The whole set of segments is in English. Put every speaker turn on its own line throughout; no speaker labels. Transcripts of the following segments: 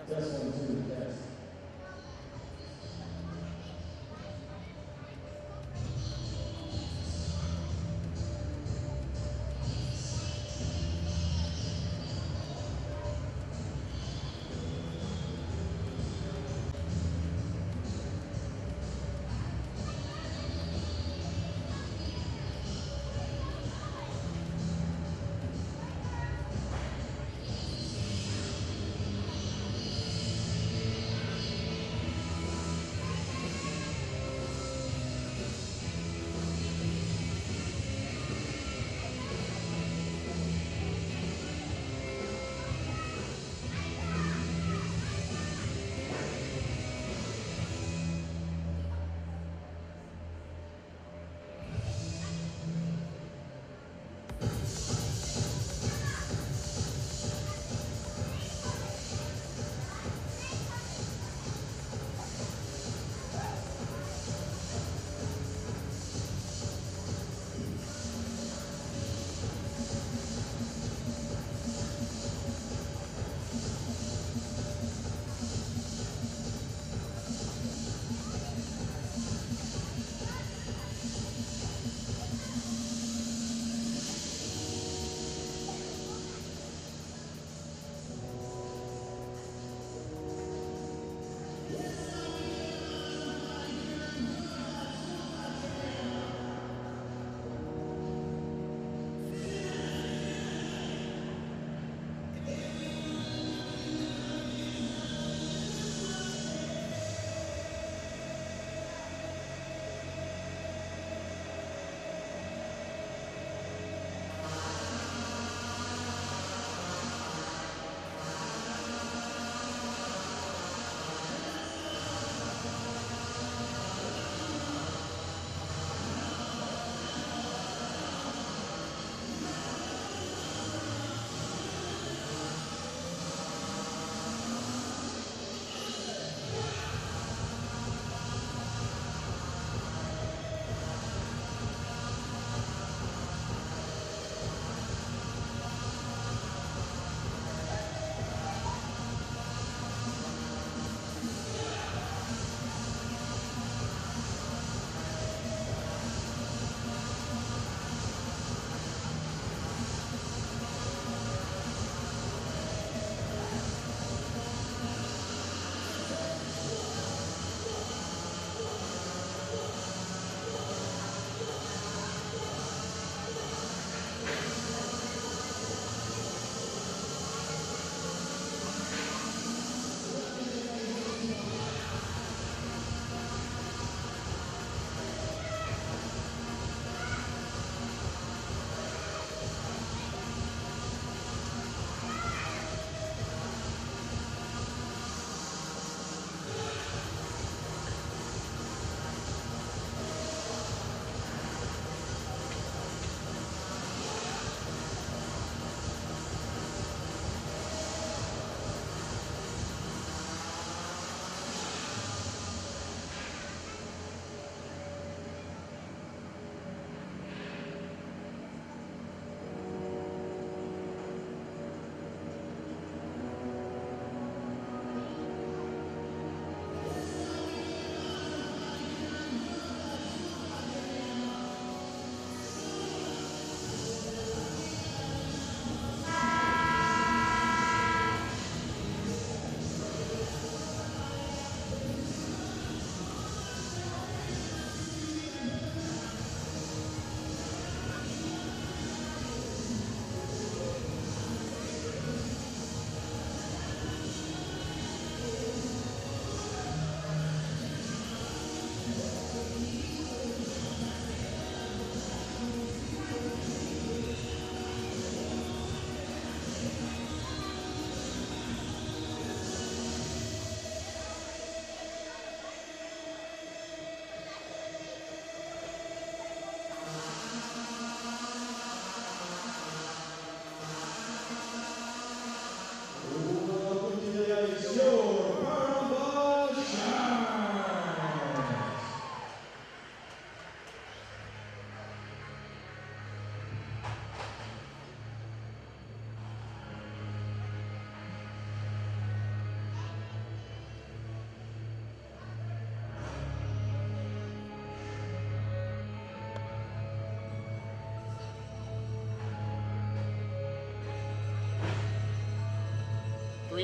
Test 1, 2, test.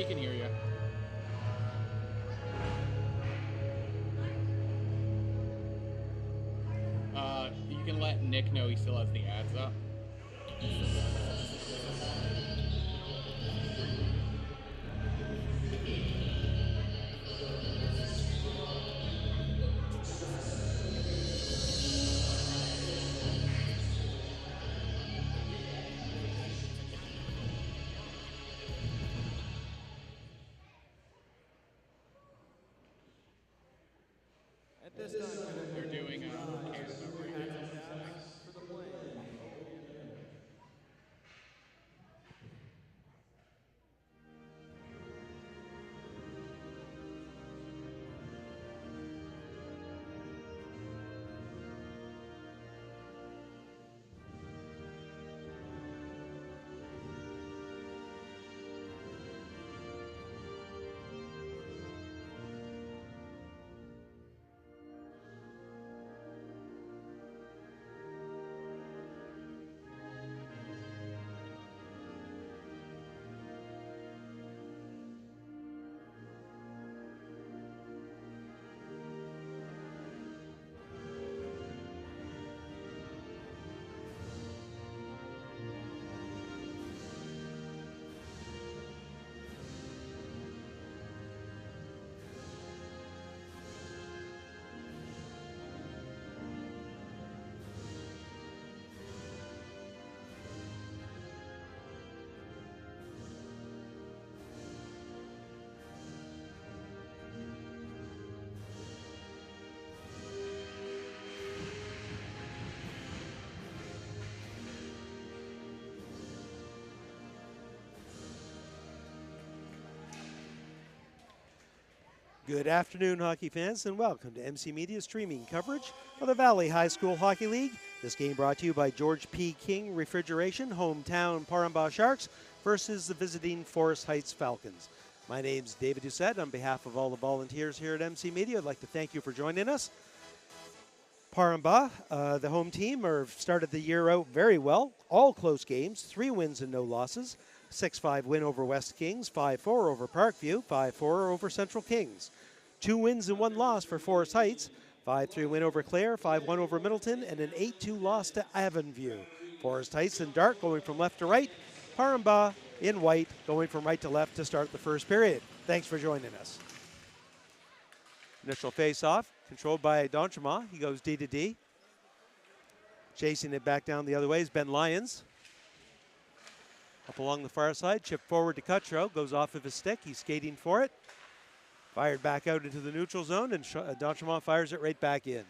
he can hear you. You can let Nick know he still has the ads up.
At this time,
They're doing Canada right now.
for the play.
Good afternoon, hockey fans, and welcome to MC Media's streaming coverage of the Valley High School Hockey League. This game brought to you by George P. King Refrigeration, hometown Parambah Sharks versus the visiting Forest Heights Falcons. My name's David Doucette. On behalf of all the volunteers here at MC Media, I'd like to thank you for joining us. Parambah, the home team, started the year out very well. All close games, 3 wins and no losses. 6-5 win over West Kings, 5-4 over Parkview, 5-4 over Central Kings. 2 wins and 1 loss for Forest Heights, 5-3 win over Clare, 5-1 over Middleton, and an 8-2 loss to Avonview. Forest Heights in dark going from left to right. Parambah in white going from right to left to start the first period. Thanks for joining us. Initial face-off, controlled by Donchema. He goes D to D. Chasing it back down the other way is Ben Lyons. Up along the far side, chip forward to Cutro, goes off of his stick, he's skating for it. Fired back out into the neutral zone, and Donchema fires it right back in.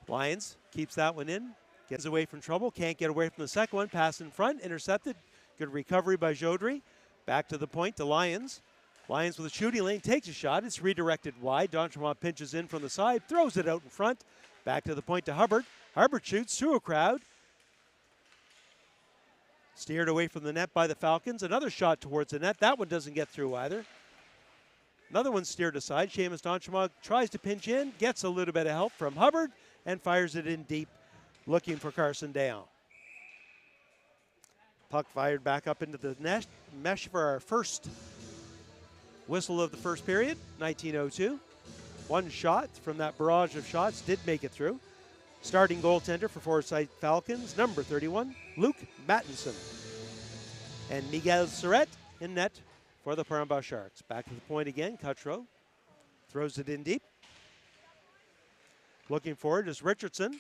Lyons keeps that one in, gets away from trouble, can't get away from the second one, pass in front, intercepted. Good recovery by Jodry. Back to the point to Lyons. Lyons with a shooting lane, takes a shot, it's redirected wide. Donchema pinches in from the side, throws it out in front. Back to the point to Hubbard. Hubbard shoots through a crowd. Steered away from the net by the Falcons. Another shot towards the net. That one doesn't get through either. Another one steered aside. Seamus Donchema tries to pinch in, gets a little bit of help from Hubbard, and fires it in deep, looking for Carson Down. Puck fired back up into the net. Mesh for our first whistle of the first period, 19:02. 1 shot from that barrage of shots did make it through. Starting goaltender for Forest Heights Falcons, number 31, Luke Mattinson. And Miguel Surrett in net for the Parambah Sharks. Back to the point again, Cutro throws it in deep. Looking forward is Richardson.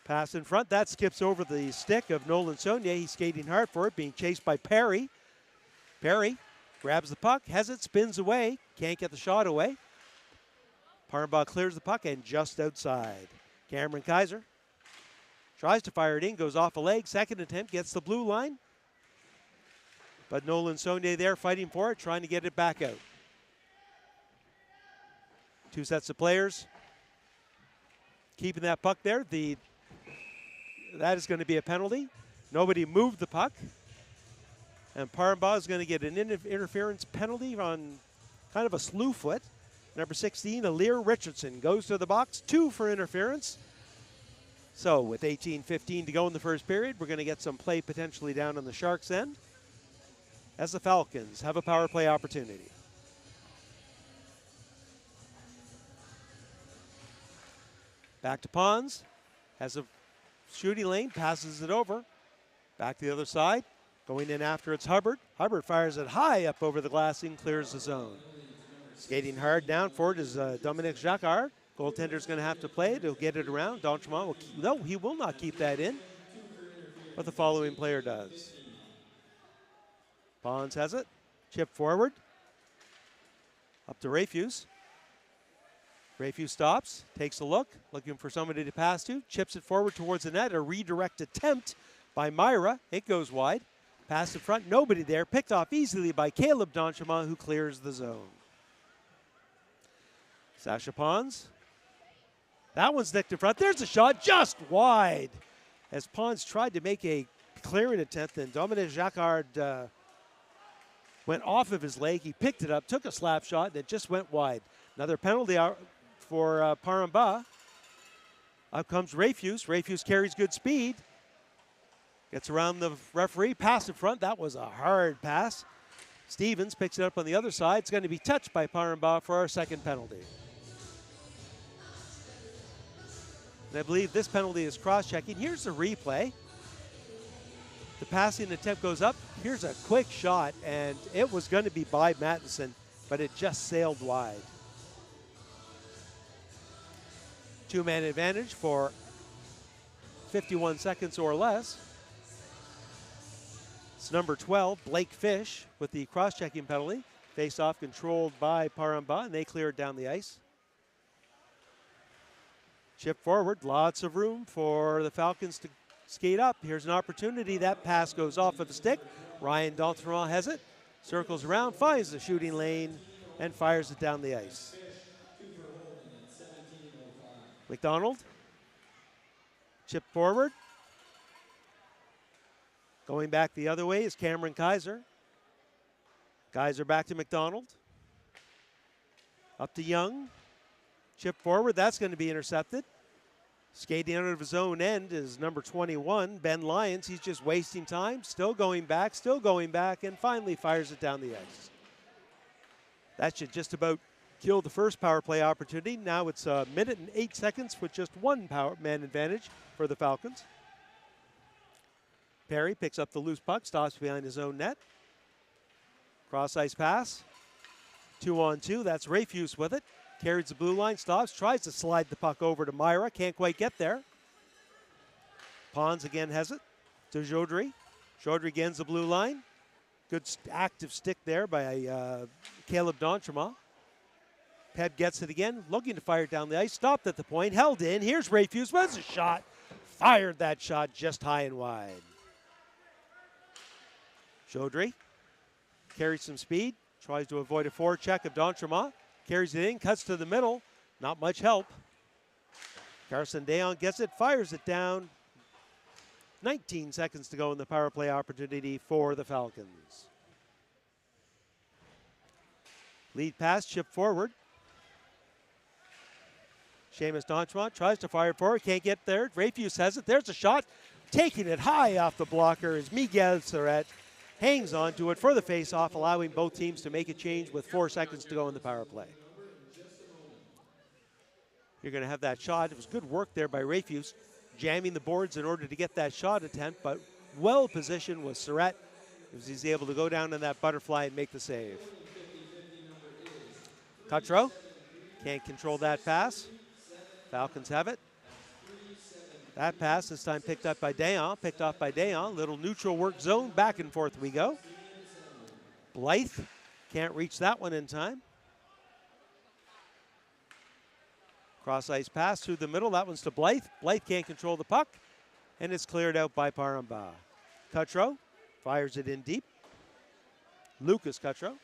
Pass in front, that skips over the stick of Nolan Saunier. He's skating hard for it, being chased by Perry. Perry grabs the puck, has it, spins away, can't get the shot away. Parambah clears the puck and just outside. Cameron Kaiser tries to fire it in, goes off a leg, second attempt, gets the blue line. But Nolan Saunier there fighting for it, trying to get it back out. 2 sets of players keeping that puck there. That is going to be a penalty. Nobody moved the puck. And Parambah is going to get an interference penalty on kind of a slew foot. Number 16, Alir Richardson, goes to the box, 2 for interference. So with 18:15 to go in the first period, we're going to get some play potentially down on the Sharks' end as the Falcons have a power play opportunity. Back to Pons, has a shooting lane, passes it over. Back to the other side, going in after it's Hubbard. Hubbard fires it high up over the glassing, clears the zone. Skating hard down for it is Dominic Jacquard. Goaltender's going to have to play it. He'll get it around. D'Entremont will no, he will not keep that in. But the following player does. Pons has it. Chip forward. Up to Rayfuse. Rayfuse stops, takes a look, looking for somebody to pass to. Chips it forward towards the net. A redirect attempt by Myra. It goes wide. Pass in front. Nobody there. Picked off easily by Caleb D'Entremont, who clears the zone. Sasha Pons. That one's nicked in front. There's a shot just wide. As Pons tried to make a clearing attempt, and Dominic Jacquard went off of his leg. He picked it up, took a slap shot, and it just went wide. Another penalty for Paramba. Up comes Rayfuse. Rayfuse carries good speed. Gets around the referee. Pass in front. That was a hard pass. Stevens picks it up on the other side. It's going to be touched by Paramba for our second penalty. And I believe this penalty is cross-checking. Here's the replay. The passing attempt goes up. Here's a quick shot, and it was going to be by Mattinson, but it just sailed wide. Two-man advantage for 51 seconds or less. It's number 12, Blake Fish, with the cross-checking penalty. Face-off controlled by Paramba, and they clear it down the ice. Chip forward, lots of room for the Falcons to skate up. Here's an opportunity. That pass goes off of the stick. Ryan D'Entremont has it, circles around, finds the shooting lane, and fires it down the ice. McDonald, chip forward. Going back the other way is Cameron Kaiser. Kaiser back to McDonald. Up to Young. Chip forward, that's going to be intercepted. Skating out of his own end is number 21, Ben Lyons. He's just wasting time, still going back, and finally fires it down the ice. That should just about kill the first power play opportunity. Now it's a minute and 8 seconds with just one power man advantage for the Falcons. Perry picks up the loose puck, stops behind his own net. Cross ice pass. 2-on-2, that's Rayfuse with it. Carries the blue line, stops, tries to slide the puck over to Myra, can't quite get there. Pons again has it to Jodry. Jodry gains the blue line. Good active stick there by Caleb D'Entremont. Peb gets it again, looking to fire it down the ice, stopped at the point, held in. Here's Rayfuse, what's a shot? Fired that shot just high and wide. Jodry carries some speed, tries to avoid a forecheck of D'Entremont. Carries it in, cuts to the middle. Not much help. Carson Dayon gets it, fires it down. 19 seconds to go in the power play opportunity for the Falcons. Lead pass, chip forward. Seamus D'Entremont tries to fire forward, can't get there. Rayfuse has it, there's a shot. Taking it high off the blocker is Miguel Surratt. Hangs on to it for the face-off, allowing both teams to make a change with 4 seconds to go in the power play. You're going to have that shot. It was good work there by Rayfuse, jamming the boards in order to get that shot attempt, but well-positioned was Surratt as he's able to go down in that butterfly and make the save. Cutro can't control that pass. Falcons have it. That pass this time picked up by Dayon, Little neutral work zone, back and forth we go. Blythe can't reach that one in time. Cross ice pass through the middle, that one's to Blythe. Blythe can't control the puck, and it's cleared out by Paramba. Cutro fires it in deep. Lucas Cutro.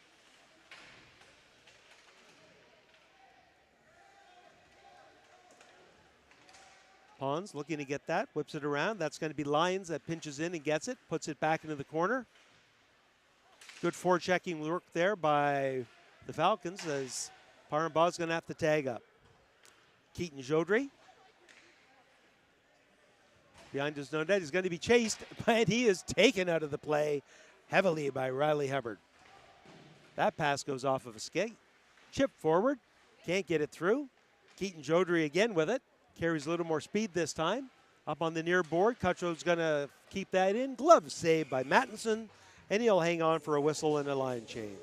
Pons looking to get that, whips it around. That's going to be Lyons that pinches in and gets it, puts it back into the corner. Good forechecking work there by the Falcons as Parambaugh's going to have to tag up. Keaton Jodry. Behind his own net, he's going to be chased, but he is taken out of the play heavily by Riley Hubbard. That pass goes off of a skate. Chip forward, can't get it through. Keaton Jodry again with it. Carries a little more speed this time. Up on the near board, Cuttrow's going to keep that in. Glove saved by Mattinson, and he'll hang on for a whistle and a line change.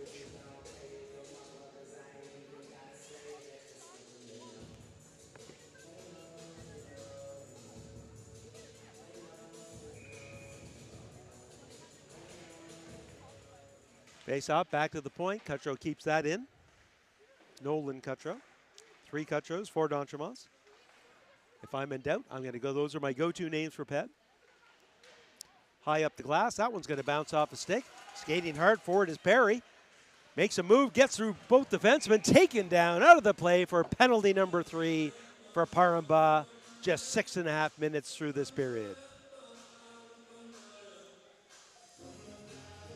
Face off, back to the point. Cuttrow keeps that in. Nolan Cuttrow. 3 Cuttrows, 4 D'Entremonts. If I'm in doubt, I'm going to go. Those are my go-to names for Ped. High up the glass. That one's going to bounce off a stick. Skating hard forward is Perry. Makes a move, gets through both defensemen, taken down out of the play for penalty number 3 for Parambagh. Just 6.5 minutes through this period.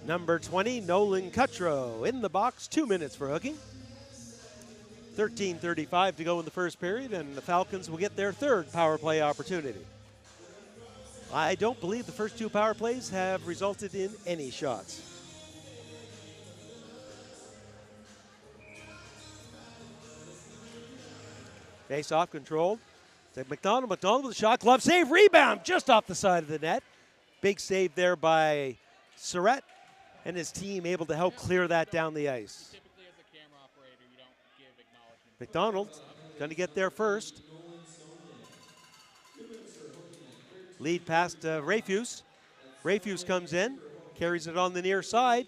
Number 20, Nolan Cuttrow in the box, 2 minutes for hooking. 13:35 to go in the first period, and the Falcons will get their 3rd power play opportunity. I don't believe the first 2 power plays have resulted in any shots. Face off controlled. It's McDonald. McDonald with a shot, glove save, rebound just off the side of the net. Big save there by Surratt and his team able to help clear that down the ice.
Typically, as a camera operator, you don't give acknowledgement.
McDonald going to get there first. Lead past Rayfuse. Rayfuse comes in, carries it on the near side.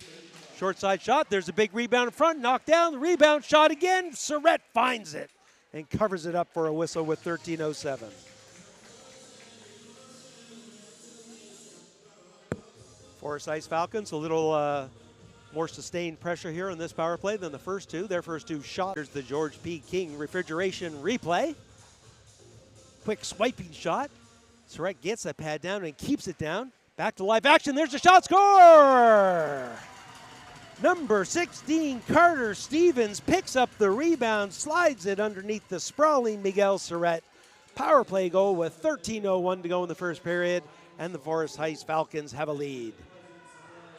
Short side shot. There's a big rebound in front, knocked down. The rebound shot again. Surratt finds it and covers it up for a whistle with 13:07. Forest Ice Falcons, a little more sustained pressure here in this power play than the first 2. Their first 2 shots. Here's the George P. King refrigeration replay. Quick swiping shot. Surratt gets that pad down and keeps it down. Back to live action. There's a shot. Score! Number 16, Carter Stevens picks up the rebound, slides it underneath the sprawling Miguel Surratt. Power play goal with 13:01 to go in the first period, and the Forest Ice Falcons have a lead.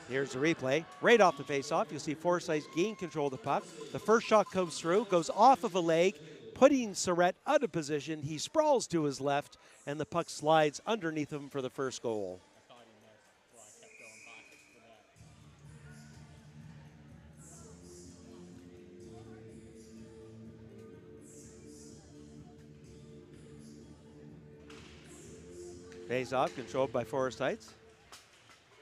Here's the replay. Right off the face-off, you'll see Forest Ice gain control of the puck. The first shot comes through, goes off of a leg, putting Surratt out of position. He sprawls to his left, and the puck slides underneath him for the first goal.
I thought he missed, so I kept going high for that.
Face off, controlled by Forest Heights.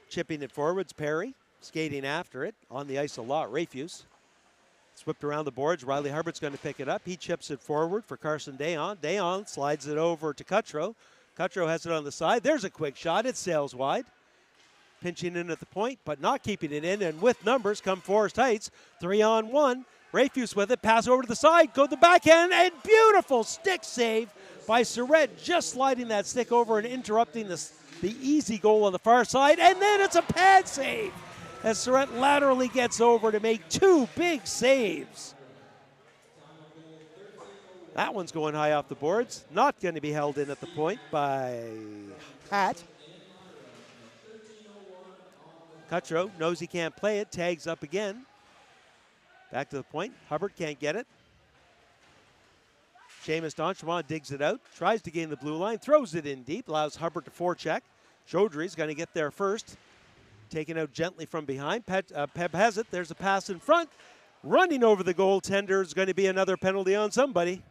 Chipping it forwards, Perry. Skating after it. On the ice a lot, Rayfuse. It's whipped around the boards. Riley Hubbard's going to pick it up. He chips it forward for Carson Dayon. Dayon slides it over to Cuttrow. Cuttrow has it on the side. There's a quick shot. It sails wide. Pinching in at the point, but not keeping it in. And with numbers come Forest Heights. 3-on-1. Rayfuse with it. Pass over to the side. Go to the backhand. And beautiful stick save by Surratt. Just sliding that stick over and interrupting the easy goal on the far side. And then it's a pad save as Surratt laterally gets over to make 2 big saves. That one's going high off the boards. Not going to be held in at the point by Hatt. Cuttrow knows he can't play it. Tags up again. Back to the point. Hubbard can't get it. Seamus D'Entremont digs it out. Tries to gain the blue line. Throws it in deep. Allows Hubbard to forecheck. Jodry's going to get there first. Taken out gently from behind. Peb has it. There's a pass in front. Running over the goaltender is going to be another penalty on somebody.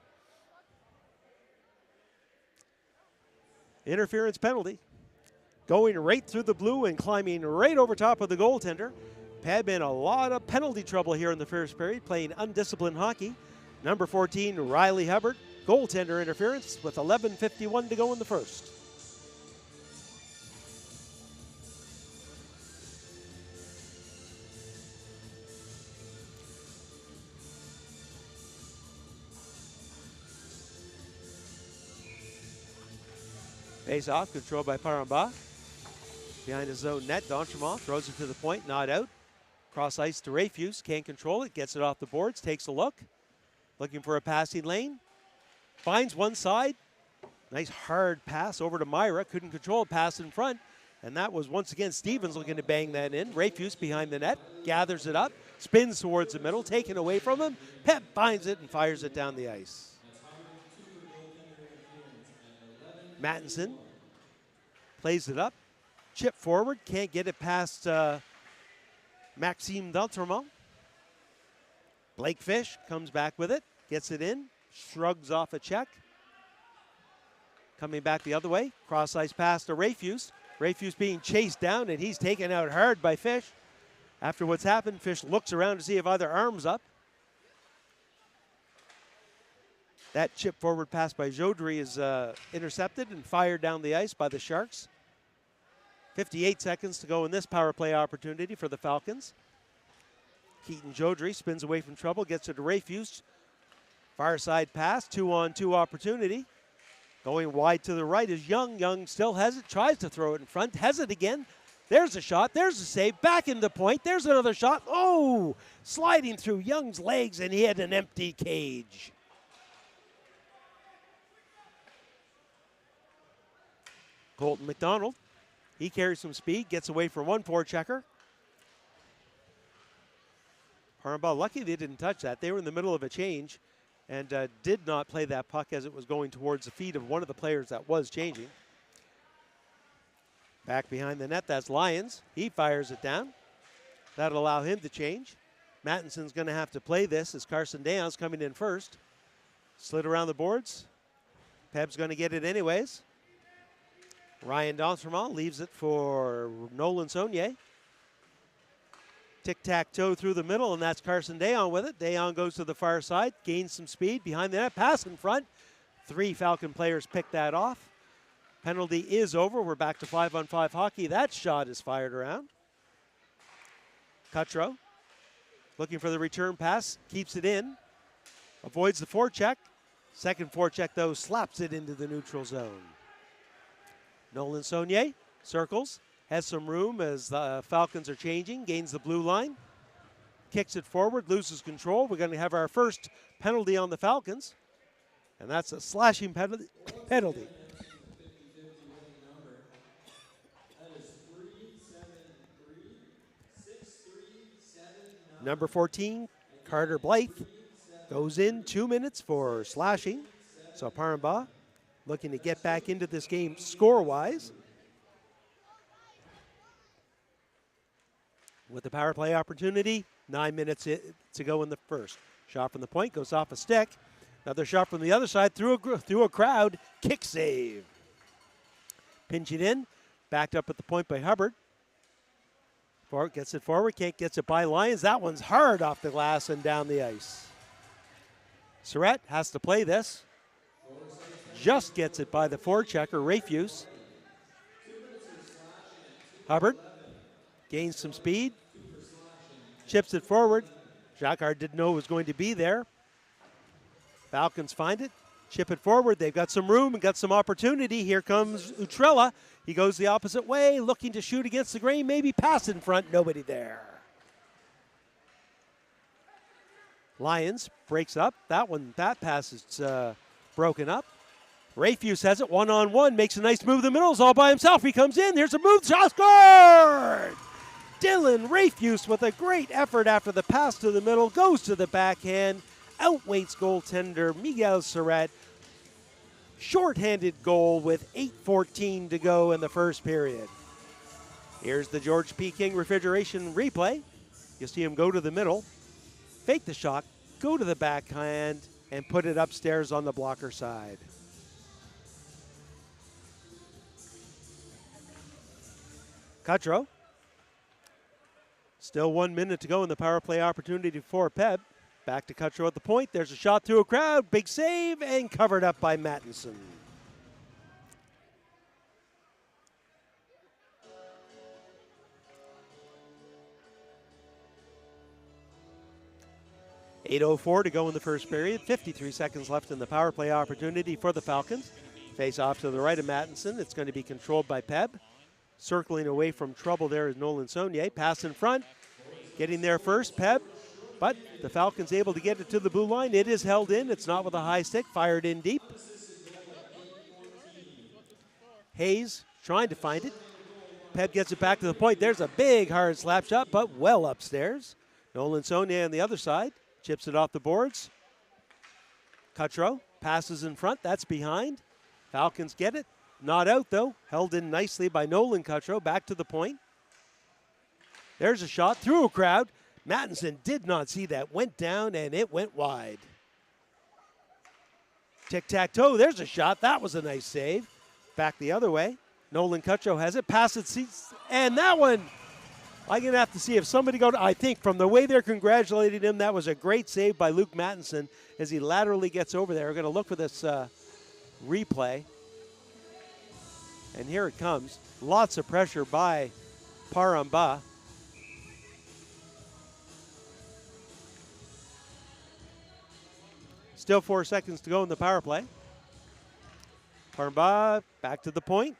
Interference penalty. Going right through the blue and climbing right over top of the goaltender. Peb in a lot of penalty trouble here in the first period, playing undisciplined hockey. Number 14, Riley Hubbard. Goaltender interference with 11:51 to go in the first. Face off, controlled by Parambagh. Behind his own net, D'Entremont throws it to the point, not out. Cross ice to Rayfuse, can't control it, gets it off the boards, takes a look. looking for a passing lane. Finds one side. Nice hard pass over to Myra. Couldn't control a pass in front. And that was once again Stevens looking to bang that in. Rayfuse behind the net. Gathers it up. Spins towards the middle. Taken away from him. Pep finds it and fires it down the ice. Mattinson plays it up. Chip forward. Can't get it past Maxime D'Entremont. Blake Fish comes back with it. Gets it in. Shrugs off a check. Coming back the other way. Cross ice pass to Rayfuse. Rayfuse being chased down, and he's taken out hard by Fish. After what's happened, Fish looks around to see if either arm's up. That chip forward pass by Jodry is intercepted and fired down the ice by the Sharks. 58 seconds to go in this power play opportunity for the Falcons. Keaton Jodry spins away from trouble, gets it to Rayfuse. Far side pass, 2-on-2 opportunity. Going wide to the right is Young. Young still has it, tries to throw it in front, has it again. There's a shot, there's a save, back into point, there's another shot. Oh, sliding through Young's legs, and he had an empty cage. Colton McDonald, he carries some speed, gets away from one forechecker. Parambal lucky they didn't touch that. They were in the middle of a change and did not play that puck as it was going towards the feet of one of the players that was changing. Back behind the net, that's Lyons. He fires it down. That'll allow him to change. Mattinson's going to have to play this as Carson Deon's coming in first. Slid around the boards. Peb's going to get it anyways. Ryan D'Entremont leaves it for Nolan Saunier. Tic-tac-toe through the middle, and that's Carson Deon with it. Deon goes to the far side, gains some speed behind the net, pass in front. 3 Falcon players pick that off. Penalty is over. We're back to 5-on-5 hockey. That shot is fired around. Cutro looking for the return pass, keeps it in, avoids the forecheck. Second forecheck, though, slaps it into the neutral zone. Nolan Saunier circles, has some room as the Falcons are changing, gains the blue line, kicks it forward, loses control. We're going to have our first penalty on the Falcons, and that's a slashing penalty. Number 14, Carter Blythe, goes in 2 minutes for slashing. So Paramba looking to get back into this game score-wise. With the power play opportunity, 9 minutes to go in the first. Shot from the point, goes off a stick. Another shot from the other side through a crowd. Kick save. Pinch it in, backed up at the point by Hubbard. Forward, gets it forward, gets it by Lyons. That one's hard off the glass and down the ice. Surratt has to play this. Just gets it by the forechecker, Rayfuse. Hubbard gains some speed, chips it forward. Jacquard didn't know it was going to be there. Falcons find it, chip it forward. They've got some room and got some opportunity. Here comes Utrella. He goes the opposite way, looking to shoot against the grain, maybe pass in front, nobody there. Lyons breaks up. That pass is broken up. Rayfuse has it, one-on-one, makes a nice move in the middle, is all by himself. He comes in, here's a move, shot scored! Dylan Rayfuse with a great effort after the pass to the middle, goes to the backhand, outweights goaltender Miguel Surratt. Short-handed goal with 8:14 to go in the first period. Here's the George P. King refrigeration replay. You see him go to the middle, fake the shot, go to the backhand, and put it upstairs on the blocker side. Cutro. Still 1 minute to go in the power play opportunity for Peb. Back to Cutro at the point. There's a shot through a crowd. Big save and covered up by Mattinson. .804 to go in the first period. 53 seconds left in the power play opportunity for the Falcons. Face off to the right of Mattinson. It's going to be controlled by Peb. Circling away from trouble there is Nolan Saunier. Pass in front. Getting there first, Peb. But the Falcons able to get it to the blue line. It is held in. It's not with a high stick. Fired in deep. Hayes trying to find it. Peb gets it back to the point. There's a big hard slap shot, but well upstairs. Nolan Sonia on the other side. Chips it off the boards. Cutro passes in front. That's behind. Falcons get it. Not out, though. Held in nicely by Nolan Cutro. Back to the point. There's a shot through a crowd. Mattinson did not see that. Went down, and it went wide. Tic-tac-toe. There's a shot. That was a nice save. Back the other way. Nolan Cutro has it. Pass it. And that one, I'm going to have to see if somebody I think from the way they're congratulating him, that was a great save by Luke Mattinson as he laterally gets over there. We're going to look for this replay. And here it comes. Lots of pressure by Paramba. Still 4 seconds to go in the power play. Paramba back to the point.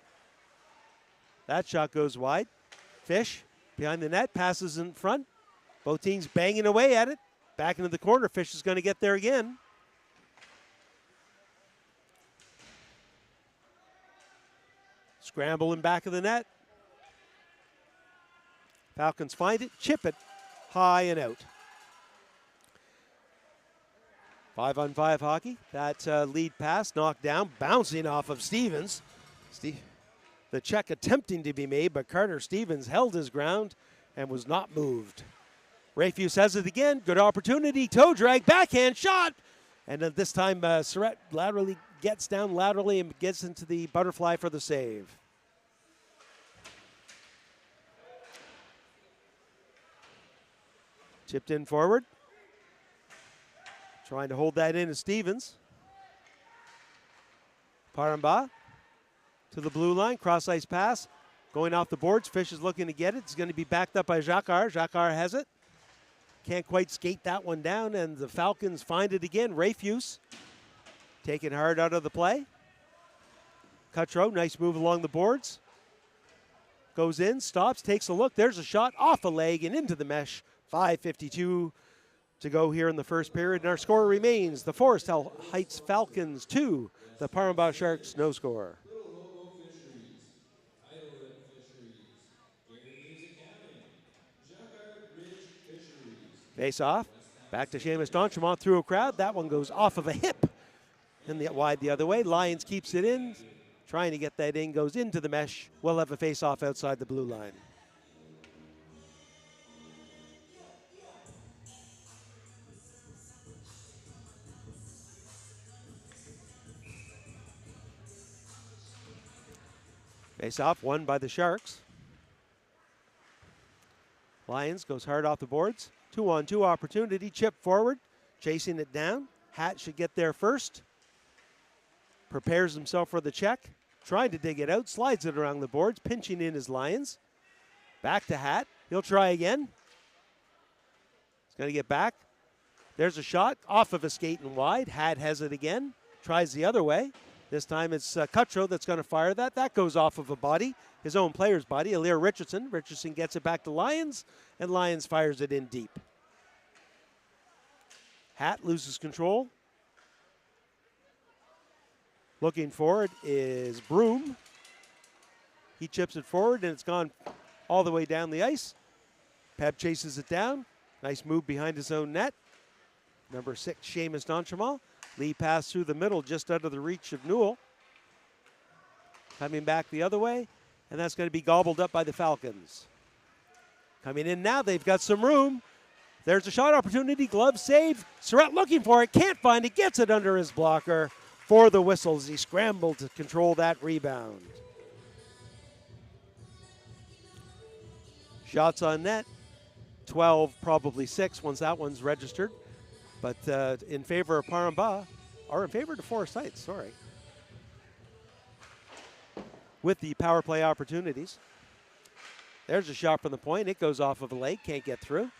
That shot goes wide. Fish behind the net, passes in front. Both teams banging away at it. Back into the corner. Fish is going to get there again. Scramble in back of the net. Falcons find it, chip it high and out. 5-on-5 hockey. That lead pass knocked down, bouncing off of Stevens. The check attempting to be made, but Carter Stevens held his ground and was not moved. Rayfuse has it again. Good opportunity. Toe drag, backhand shot. And then this time Surratt laterally gets down laterally and gets into the butterfly for the save. Chipped in forward. Trying to hold that in is Stevens. Paramba to the blue line, cross ice pass. Going off the boards, Fish is looking to get it. It's going to be backed up by Jacquard. Jacquard has it. Can't quite skate that one down, and the Falcons find it again. Rayfuse taking hard out of the play. Cutro, nice move along the boards. Goes in, stops, takes a look. There's a shot off a leg and into the mesh. 5:52 to go here in the first period, and our score remains the Forest Heights Falcons 2, the Paramba Sharks no score. Face off, back to Seamus D'Entremont through a crowd. That one goes off of a hip and wide the other way. Lyons keeps it in, trying to get that in, goes into the mesh. We'll have a face off outside the blue line. Face off won by the Sharks. Lions goes hard off the boards. 2-on-2 opportunity, chip forward, chasing it down. Hatt should get there first. Prepares himself for the check. Trying to dig it out, slides it around the boards, pinching in his Lions. Back to Hatt. He'll try again. He's going to get back. There's a shot off of a skate and wide. Hatt has it again. Tries the other way. This time it's Cutro that's going to fire that. That goes off of a body, his own player's body, Alir Richardson. Richardson gets it back to Lyons, and Lyons fires it in deep. Hatt loses control. Looking forward is Broom. He chips it forward, and it's gone all the way down the ice. Peb chases it down. Nice move behind his own net. Number 6, Seamus D'Entremont. Lead pass through the middle, just out of the reach of Newell. Coming back the other way, and that's going to be gobbled up by the Falcons. Coming in now, they've got some room. There's a shot opportunity, glove save. Surratt looking for it, can't find it, gets it under his blocker for the whistles. He scrambled to control that rebound. Shots on net, 12, probably 6 once that one's registered. But in favor of Paramba, or in favor of Forest Heights, sorry. With the power play opportunities. There's a shot from the point. It goes off of a leg, can't get through.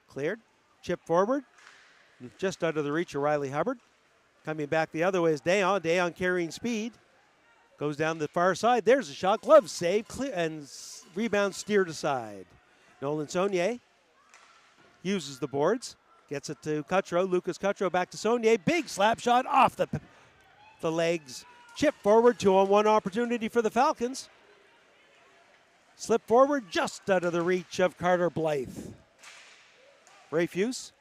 Cleared, chip forward. Just out of the reach of Riley Hubbard. Coming back the other way is Dayon. Dayon carrying speed. Goes down the far side. There's a shot, glove save, clear, and rebound steered aside. Nolan Saunier uses the boards, gets it to Cutro. Lucas Cutro back to Saunier. Big slap shot off the legs. Chip forward, 2-on-1 opportunity for the Falcons. Slip forward just out of the reach of Carter Blythe. Rayfuse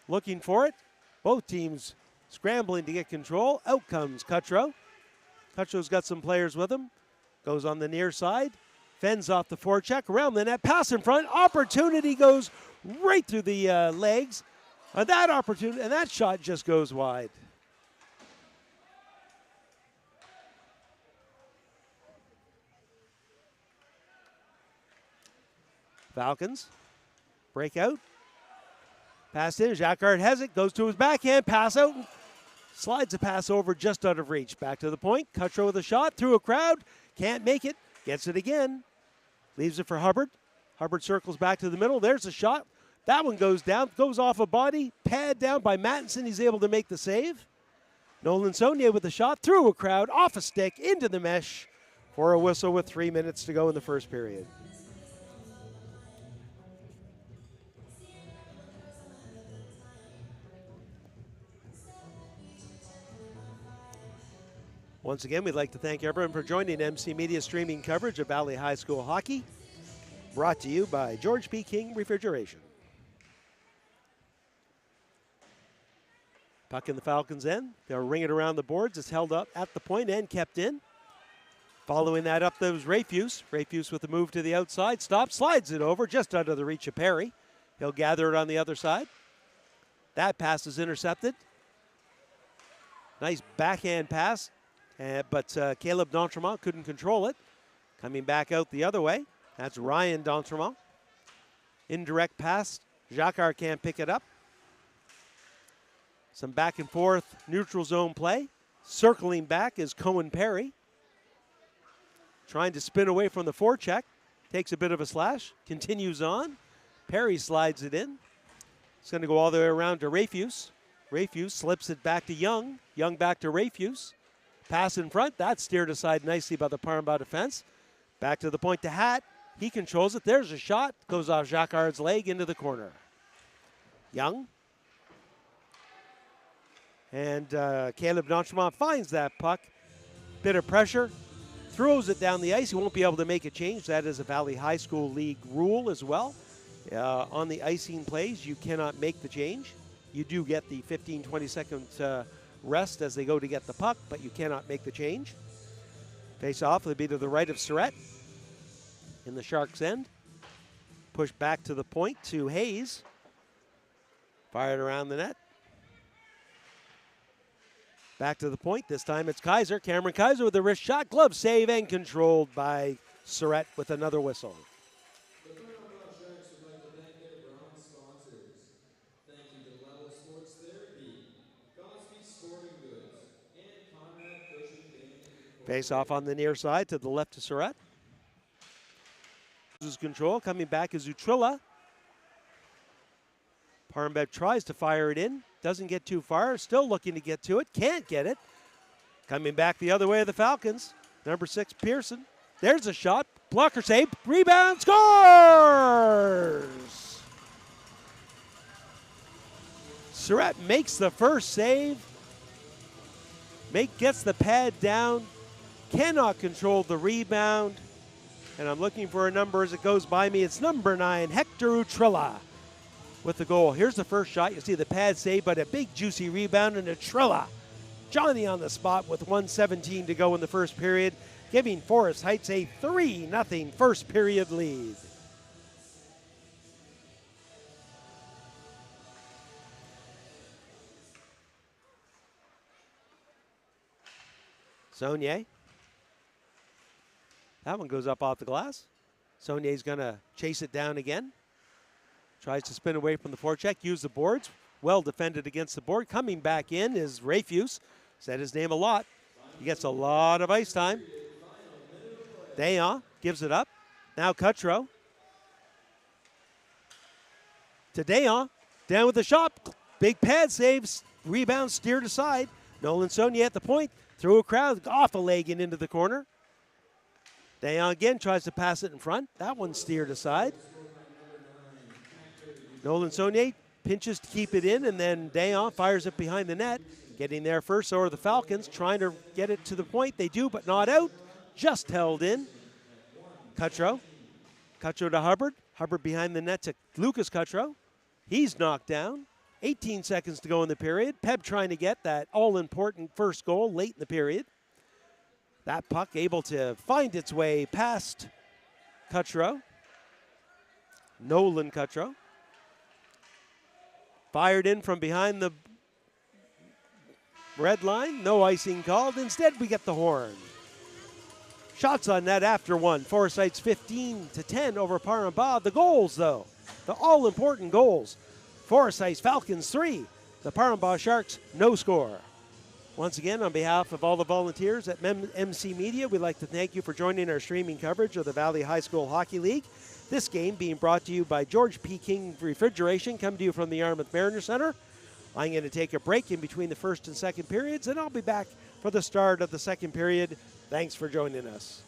looking for it. Both teams scrambling to get control. Out comes Cutro. Cutro's got some players with him. Goes on the near side. Fends off the forecheck. Around the net. Pass in front. Opportunity goes right through the legs. And that shot just goes wide. Falcons break out. Pass in. Jacquard has it. Goes to his backhand. Pass out. Slides a pass over just out of reach. Back to the point. Cutro with a shot. Through a crowd. Can't make it. Gets it again. Leaves it for Hubbard. Hubbard circles back to the middle. There's a shot. That one goes down. Goes off a body. Pad down by Mattinson. He's able to make the save. Nolan Saunier with a shot. Through a crowd. Off a stick. Into the mesh. For a whistle with 3 minutes to go in the first period. Once again, we'd like to thank everyone for joining MC Media streaming coverage of Valley High School hockey. Brought to you by George P. King Refrigeration. Puck in the Falcons' end. They'll ring it around the boards. It's held up at the point and kept in. Following that up, there was Rayfuse. Rayfuse with the move to the outside. Stops, slides it over just out of the reach of Perry. He'll gather it on the other side. That pass is intercepted. Nice backhand pass. But Caleb D'Entremont couldn't control it. Coming back out the other way. That's Ryan D'Entremont. Indirect pass. Jacquard can't pick it up. Some back and forth neutral zone play. Circling back is Cohen Perry. Trying to spin away from the forecheck. Takes a bit of a slash. Continues on. Perry slides it in. It's going to go all the way around to Rayfuse. Rayfuse slips it back to Young. Young back to Rayfuse. Pass in front. That's steered aside nicely by the Paramba defense. Back to the point to Hatt. He controls it. There's a shot. Goes off Jacquard's leg into the corner. Young. And Caleb D'Entremont finds that puck. Bit of pressure. Throws it down the ice. He won't be able to make a change. That is a Valley High School League rule as well. On the icing plays, you cannot make the change. You do get the 15-20 second rest as they go to get the puck, but you cannot make the change. Face off will be to the right of Surratt in the Sharks' end. Push back to the point to Hayes. Fired around the net. Back to the point. This time it's Kaiser. Cameron Kaiser with a wrist shot. Glove save and controlled by Surratt with another whistle. Face off on the near side to the left of Surratt. Loses control. Coming back is Utrilla. Parmbet tries to fire it in. Doesn't get too far. Still looking to get to it. Can't get it. Coming back the other way of the Falcons. Number 6, Pearson. There's a shot. Blocker save. Rebound. Scores! Surratt makes the first save. Gets the pad down. Cannot control the rebound. And I'm looking for a number as it goes by me. It's number 9, Hector Utrilla with the goal. Here's the first shot. You see the pad save, but a big juicy rebound, and Utrilla. Johnny on the spot with 1:17 to go in the first period, giving Forest Heights a 3-0 first period lead. Saunier. That one goes up off the glass. Saunier's going to chase it down again. Tries to spin away from the forecheck, use the boards. Well defended against the board. Coming back in is Rayfuse. Said his name a lot. He gets a lot of ice time. Dayon gives it up. Now Cutro. To Dayon. Down with the shot. Big pad saves. Rebound steered aside. Nolan Saunier at the point. Through a crowd. Off a leg and into the corner. Dayon again tries to pass it in front. That one steered aside. Nolan Saunier pinches to keep it in, and then Dayon fires it behind the net. Getting there first, so are the Falcons, trying to get it to the point. They do, but not out. Just held in. Cutro to Hubbard. Hubbard behind the net to Lucas Cutro. He's knocked down. 18 seconds to go in the period. Peb trying to get that all-important first goal late in the period. That puck able to find its way past Cutro. Nolan Cutro. Fired in from behind the red line. No icing called. Instead, we get the horn. Shots on net after one. Foresight's 15-10 over Paramba. The goals, though, the all-important goals. Foresight's Falcons 3. The Paramba Sharks, no score. Once again, on behalf of all the volunteers at MC Media, we'd like to thank you for joining our streaming coverage of the Valley High School Hockey League. This game being brought to you by George P. King Refrigeration, come to you from the Yarmouth Mariner Center. I'm going to take a break in between the first and second periods, and I'll be back for the start of the second period. Thanks for joining us.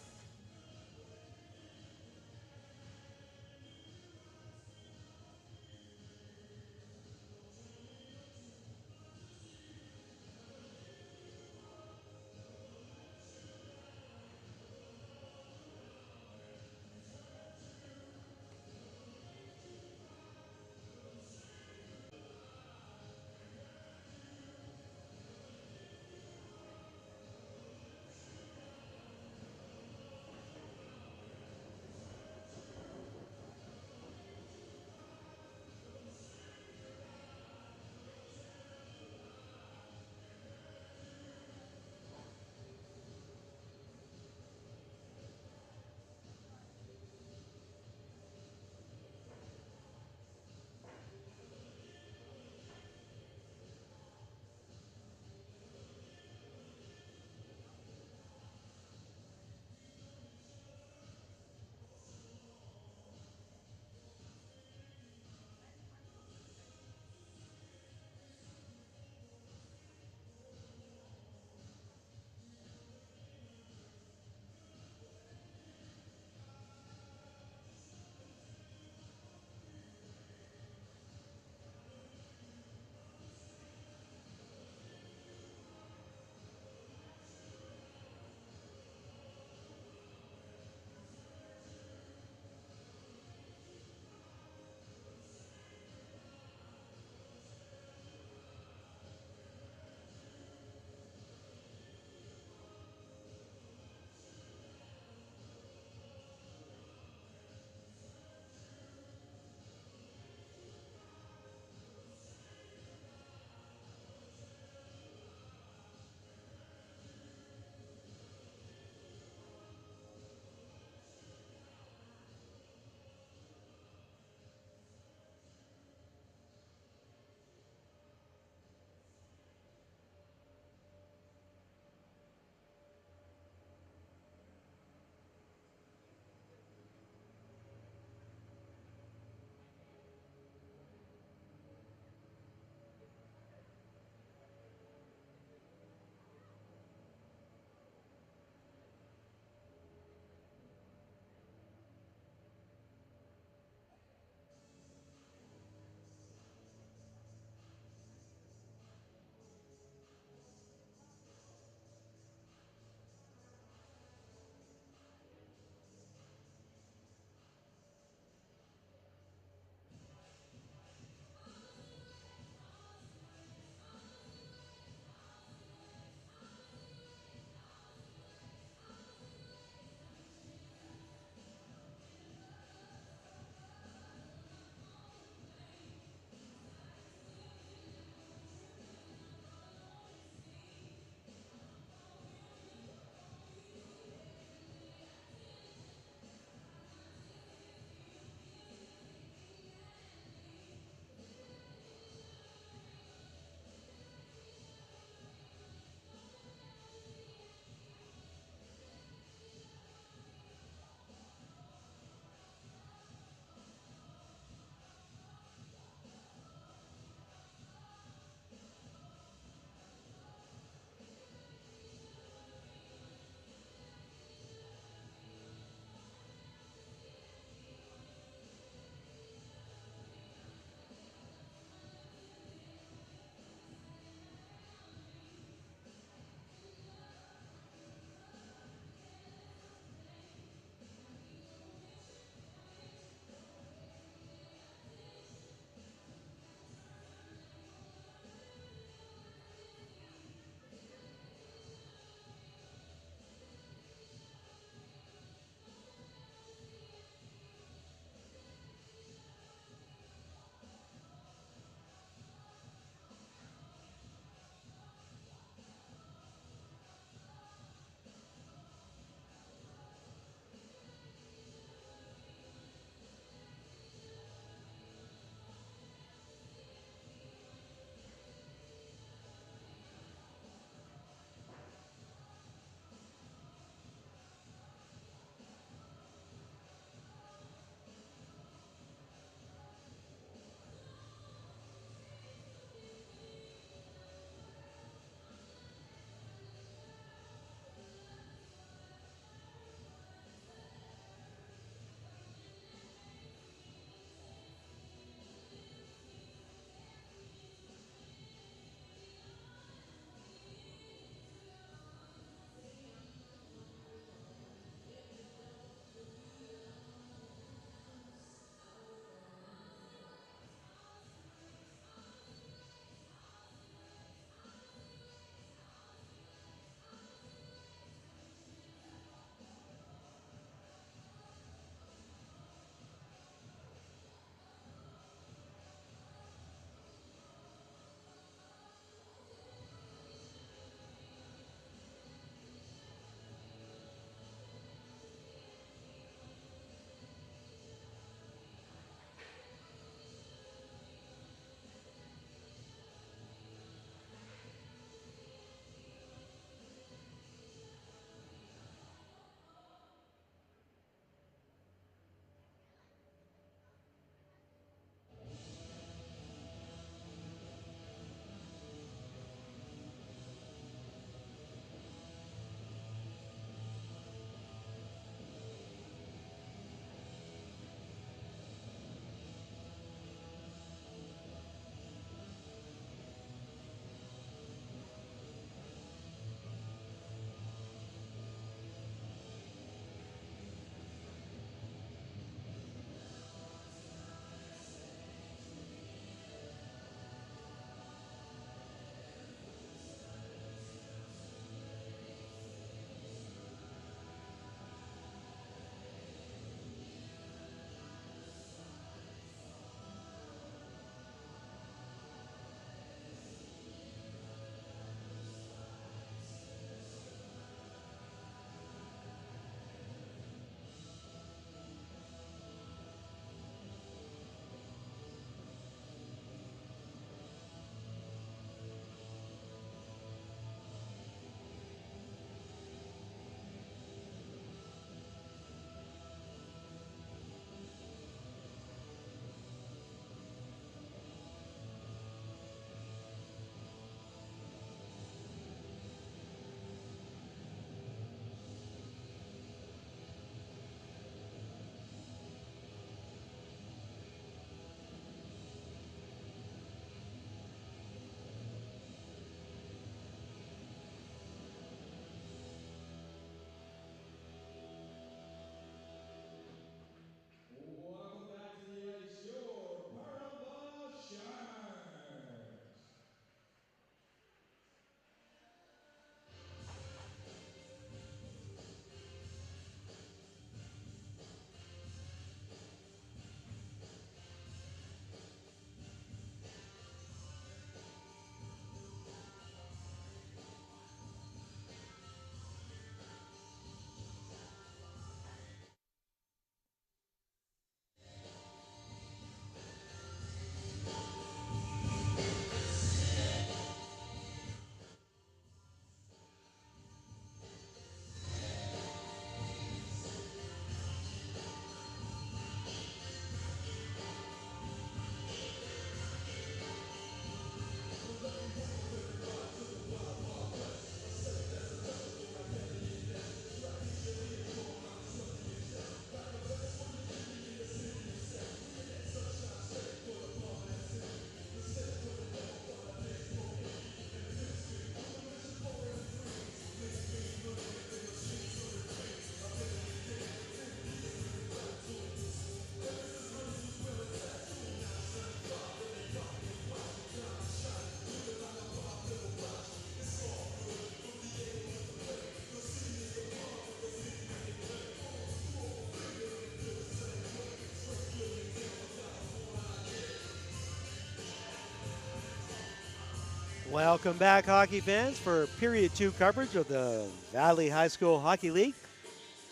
Welcome back, hockey fans, for Period 2 coverage of the Valley High School Hockey League.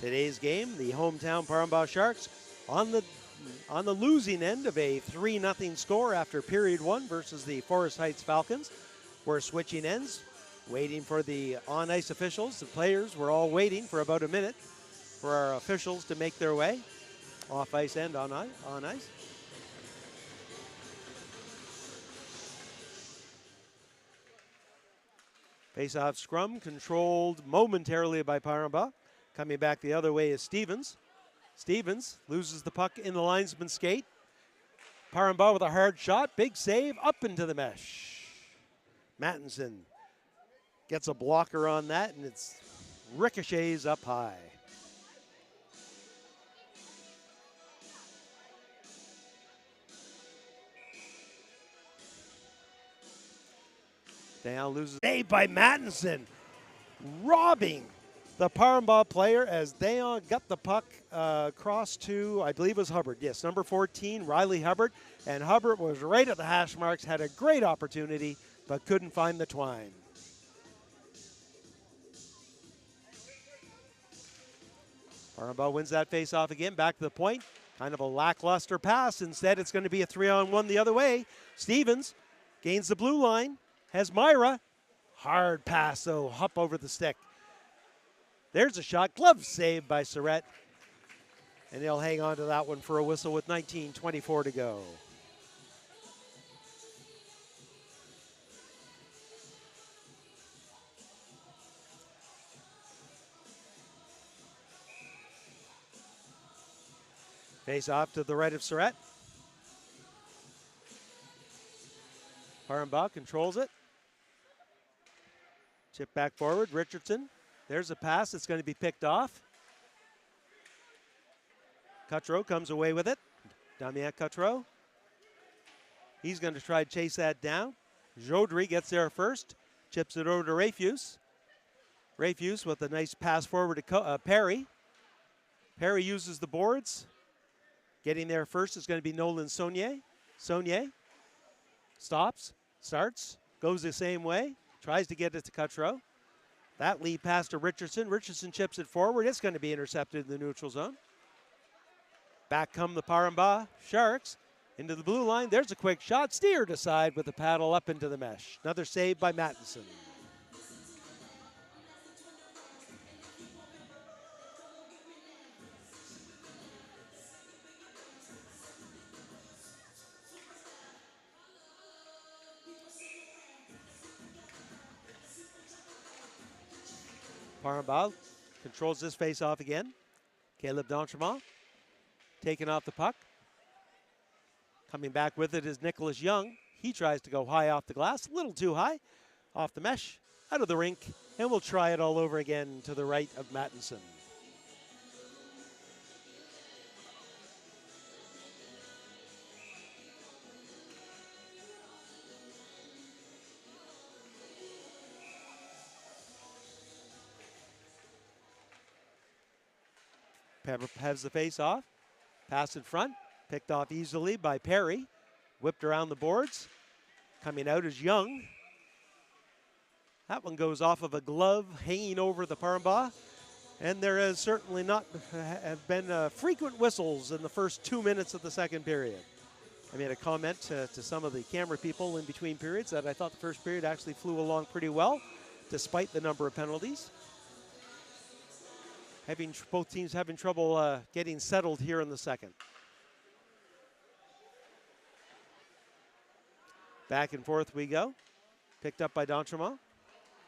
Today's game, the hometown Parambah Sharks on the losing end of a 3-0 score after Period 1 versus the Forest Heights Falcons. We're switching ends, waiting for the on-ice officials. The players were all waiting for about a minute for our officials to make their way off-ice and on ice. Face-off scrum controlled momentarily by Parambah. Coming back the other way is Stevens. Stevens loses the puck in the linesman's skate. Parambah with a hard shot, big save, up into the mesh. Mattinson gets a blocker on that, and it's ricochets up high. Down loses. Saved by Mattinson, robbing the Parambah player as Dayon got the puck across to, I believe it was Hubbard. Yes, number 14, Riley Hubbard. And Hubbard was right at the hash marks, had a great opportunity, but couldn't find the twine. Parambah wins that face-off again, back to the point. Kind of a lackluster pass. Instead, it's going to be a 3-on-1 the other way. Stevens gains the blue line. Has Myra. Hard pass, though, up over the stick. There's a shot. Glove saved by Surratt. And they'll hang on to that one for a whistle with 19:24 to go. Face off to the right of Surratt. Parambah controls it. Chip back forward, Richardson. There's a pass that's going to be picked off. Cutro comes away with it. Damien Cutro. He's going to try to chase that down. Jodry gets there first. Chips it over to Rafuse. Rafuse with a nice pass forward to Perry. Perry uses the boards. Getting there first is going to be Nolan Saunier. Saunier stops, starts, goes the same way. Tries to get it to Cutro. That lead pass to Richardson. Richardson chips it forward. It's going to be intercepted in the neutral zone. Back come the Parambah Sharks into the blue line. There's a quick shot. Steered aside with the paddle up into the mesh. Another save by Mattinson. Parambah controls this face-off again. Caleb D'Entremont taking off the puck. Coming back with it is Nicholas Young. He tries to go high off the glass, a little too high, off the mesh, out of the rink, and we'll try it all over again to the right of Mattinson. Pepper has the face off. Pass in front. Picked off easily by Perry. Whipped around the boards. Coming out is Young. That one goes off of a glove hanging over the Parambah. And there has certainly not have been frequent whistles in the first 2 minutes of the second period. I made a comment to some of the camera people in between periods that I thought the first period actually flew along pretty well, despite the number of penalties. Both teams having trouble getting settled here in the second. Back and forth we go. Picked up by D'Entremont.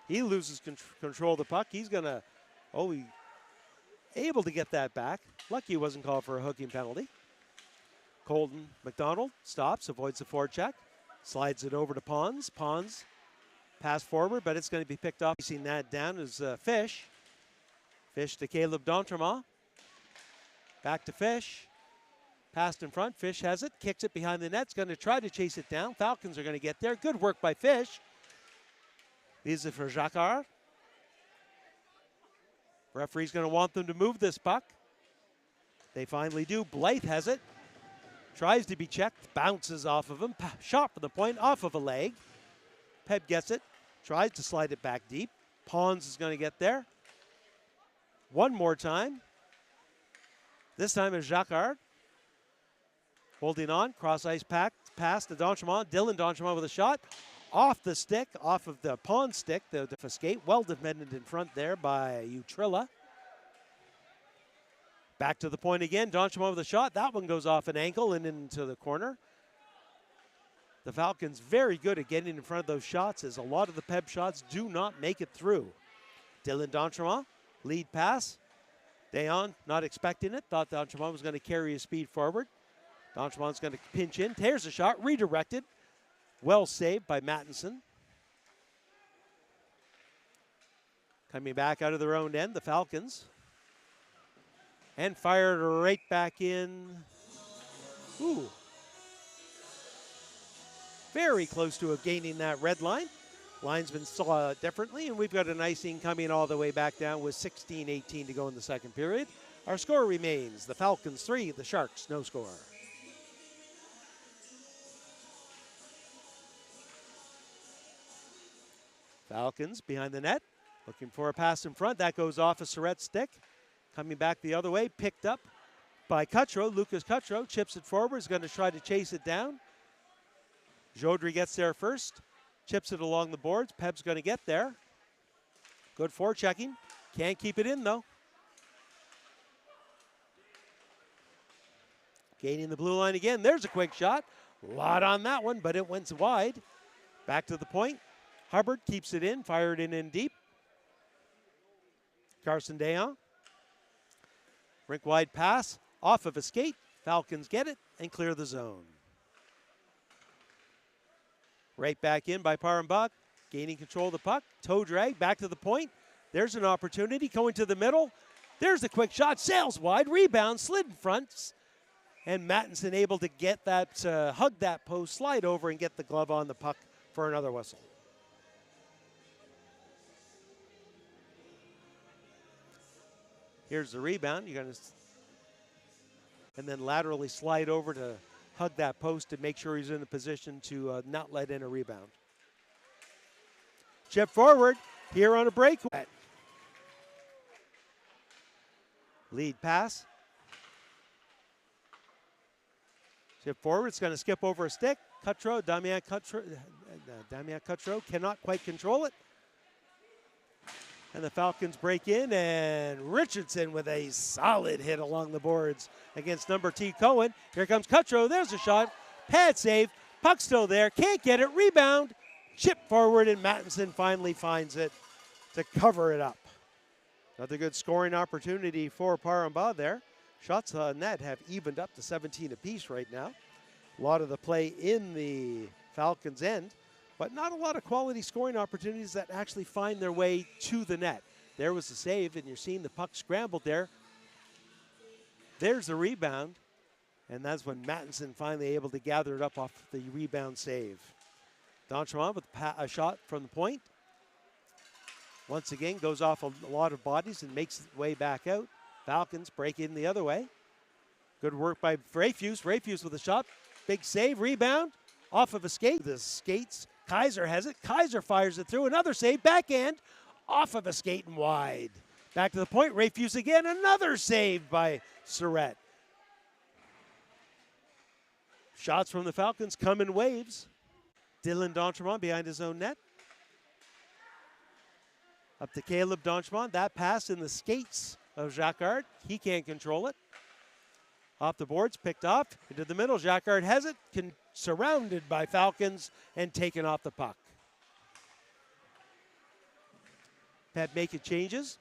He loses control of the puck. He's going to, able to get that back. Lucky he wasn't called for a hooking penalty. Colton McDonald stops, avoids the forecheck. Slides it over to Pons. Pons pass forward, but it's going to be picked off. Seeing that down is Fish. Fish to Caleb D'Entremont. Back to Fish. Passed in front. Fish has it. Kicks it behind the net. Going to try to chase it down. Falcons are going to get there. Good work by Fish. These are for Jacquard. Referee's going to want them to move this puck. They finally do. Blythe has it. Tries to be checked. Bounces off of him. Shot from the point off of a leg. Peb gets it, tries to slide it back deep. Pons is going to get there. One more time. This time is Jacquard. Holding on, cross-ice pass to D'Entremont. Dylan D'Entremont with a shot. Off the stick, off of the pawn stick, the skate. Well defended in front there by Utrilla. Back to the point again. D'Entremont with a shot. That one goes off an ankle and into the corner. The Falcons very good at getting in front of those shots, as a lot of the Peb shots do not make it through. Dylan D'Entremont, lead pass. Dayon not expecting it. Thought D'Entremont was going to carry his speed forward. D'Entremont's going to pinch in. Tears a shot. Redirected. Well saved by Mattinson. Coming back out of their own end, the Falcons. And fired right back in. Ooh. Very close to gaining that red line. Linesman saw it differently, and we've got an icing coming all the way back down with 16:18 to go in the second period. Our score remains the Falcons 3, the Sharks no score. Falcons behind the net, looking for a pass in front. That goes off a Surratt stick. Coming back the other way, picked up by Cutro. Lucas Cutro chips it forward, is going to try to chase it down. Jodry gets there first, chips it along the boards. Peb's going to get there. Good forechecking. Can't keep it in, though. Gaining the blue line again. There's a quick shot. A lot on that one, but it went wide. Back to the point. Hubbard keeps it in, fired in deep. Carson Dayon. Rink wide pass, off of a skate. Falcons get it and clear the zone. Right back in by Parambach, gaining control of the puck. Toe drag, back to the point. There's an opportunity, going to the middle. There's a quick shot, sails wide, rebound, slid in front. And Mattinson able to get that, hug that post, slide over and get the glove on the puck for another whistle. Here's the rebound. You're going to, and then laterally slide over to hug that post to make sure he's in a position to not let in a rebound. Chip forward here on a break. Lead pass. Chip forward. It's going to skip over a stick. Damian Cutro cannot quite control it. And the Falcons break in, and Richardson with a solid hit along the boards against number T. Cohen. Here comes Cutro. There's a shot. Pad save. Puck still there. Can't get it. Rebound. Chip forward, and Mattinson finally finds it to cover it up. Another good scoring opportunity for Parambach there. Shots on net have evened up to 17 apiece right now. A lot of the play in the Falcons' end, but not a lot of quality scoring opportunities that actually find their way to the net. There was the save, and you're seeing the puck scrambled there. There's the rebound, and that's when Mattinson finally able to gather it up off the rebound save. D'Entremont with a shot from the point. Once again, goes off a lot of bodies and makes its way back out. Falcons break in the other way. Good work by Rayfuse. Rayfuse with a shot. Big save, rebound, off of a skate. The skates. Kaiser has it. Kaiser fires it through. Another save, backhand, off of a skate and wide. Back to the point. Rayfuse again. Another save by Surratt. Shots from the Falcons come in waves. Dylan D'Entremont behind his own net. Up to Caleb D'Entremont. That pass in the skates of Jacquard. He can't control it. Off the boards, picked off into the middle. Jacquard has it, surrounded by Falcons and taken off the puck. Pep making changes.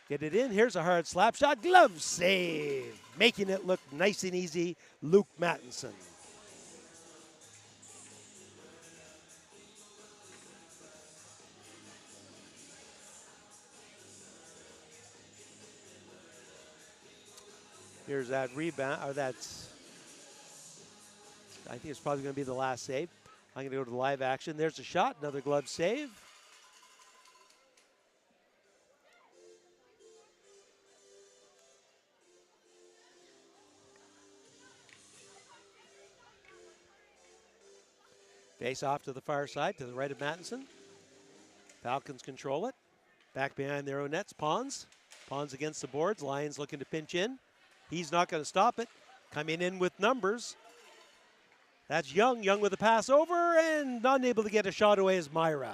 Get it in. Here's a hard slap shot. Glove save. Making it look nice and easy. Luke Mattinson. Here's that rebound, or that's, I think it's probably going to be the last save. I'm going to go to the live action. There's a shot, another glove save. Face off to the far side, to the right of Mattinson. Falcons control it. Back behind their own nets, Pons. Pons against the boards. Lions looking to pinch in. He's not going to stop it. Coming in with numbers. That's Young. Young with a pass over and unable to get a shot away is Myra.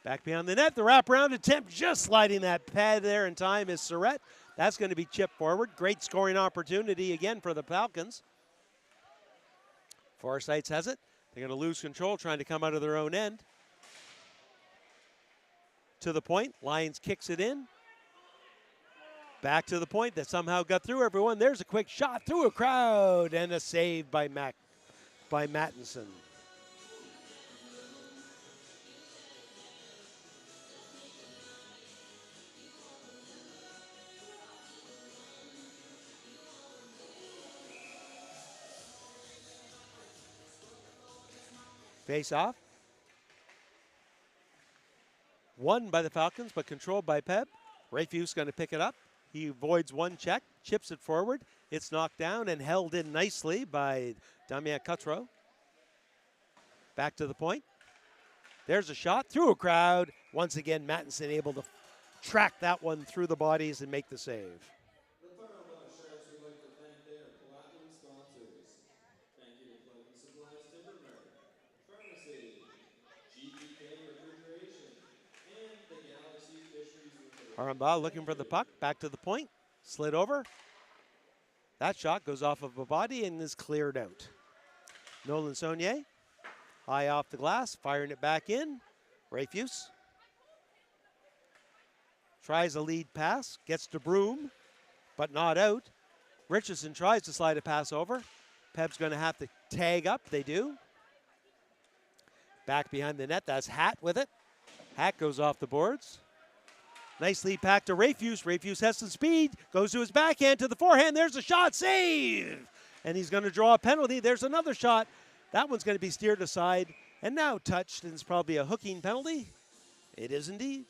Back behind the net, the wraparound attempt, just sliding that pad there in time is Surratt. That's going to be chipped forward. Great scoring opportunity again for the Falcons. Forsythe has it. They're going to lose control, trying to come out of their own end. To the point, Lions kicks it in. Back to the point that somehow got through everyone. There's a quick shot through a crowd and a save by Mattinson. Face off. Won by the Falcons, but controlled by Peb. Rayfuse going to pick it up. He avoids one check, chips it forward. It's knocked down and held in nicely by Damien Cutro. Back to the point. There's a shot through a crowd. Once again, Mattinson able to track that one through the bodies and make the save. Aramba looking for the puck, back to the point, slid over. That shot goes off of a body and is cleared out. Nolan Saunier, high off the glass, firing it back in. Rayfuse tries a lead pass, gets to Broom, but not out. Richardson tries to slide a pass over. Peb's going to have to tag up, they do. Back behind the net, that's Hatt with it. Hatt goes off the boards. Nice lead pack to Rayfuse. Rayfuse has some speed, goes to his backhand to the forehand. There's a shot, save! And he's going to draw a penalty. There's another shot. That one's going to be steered aside and now touched, and it's probably a hooking penalty. It is indeed.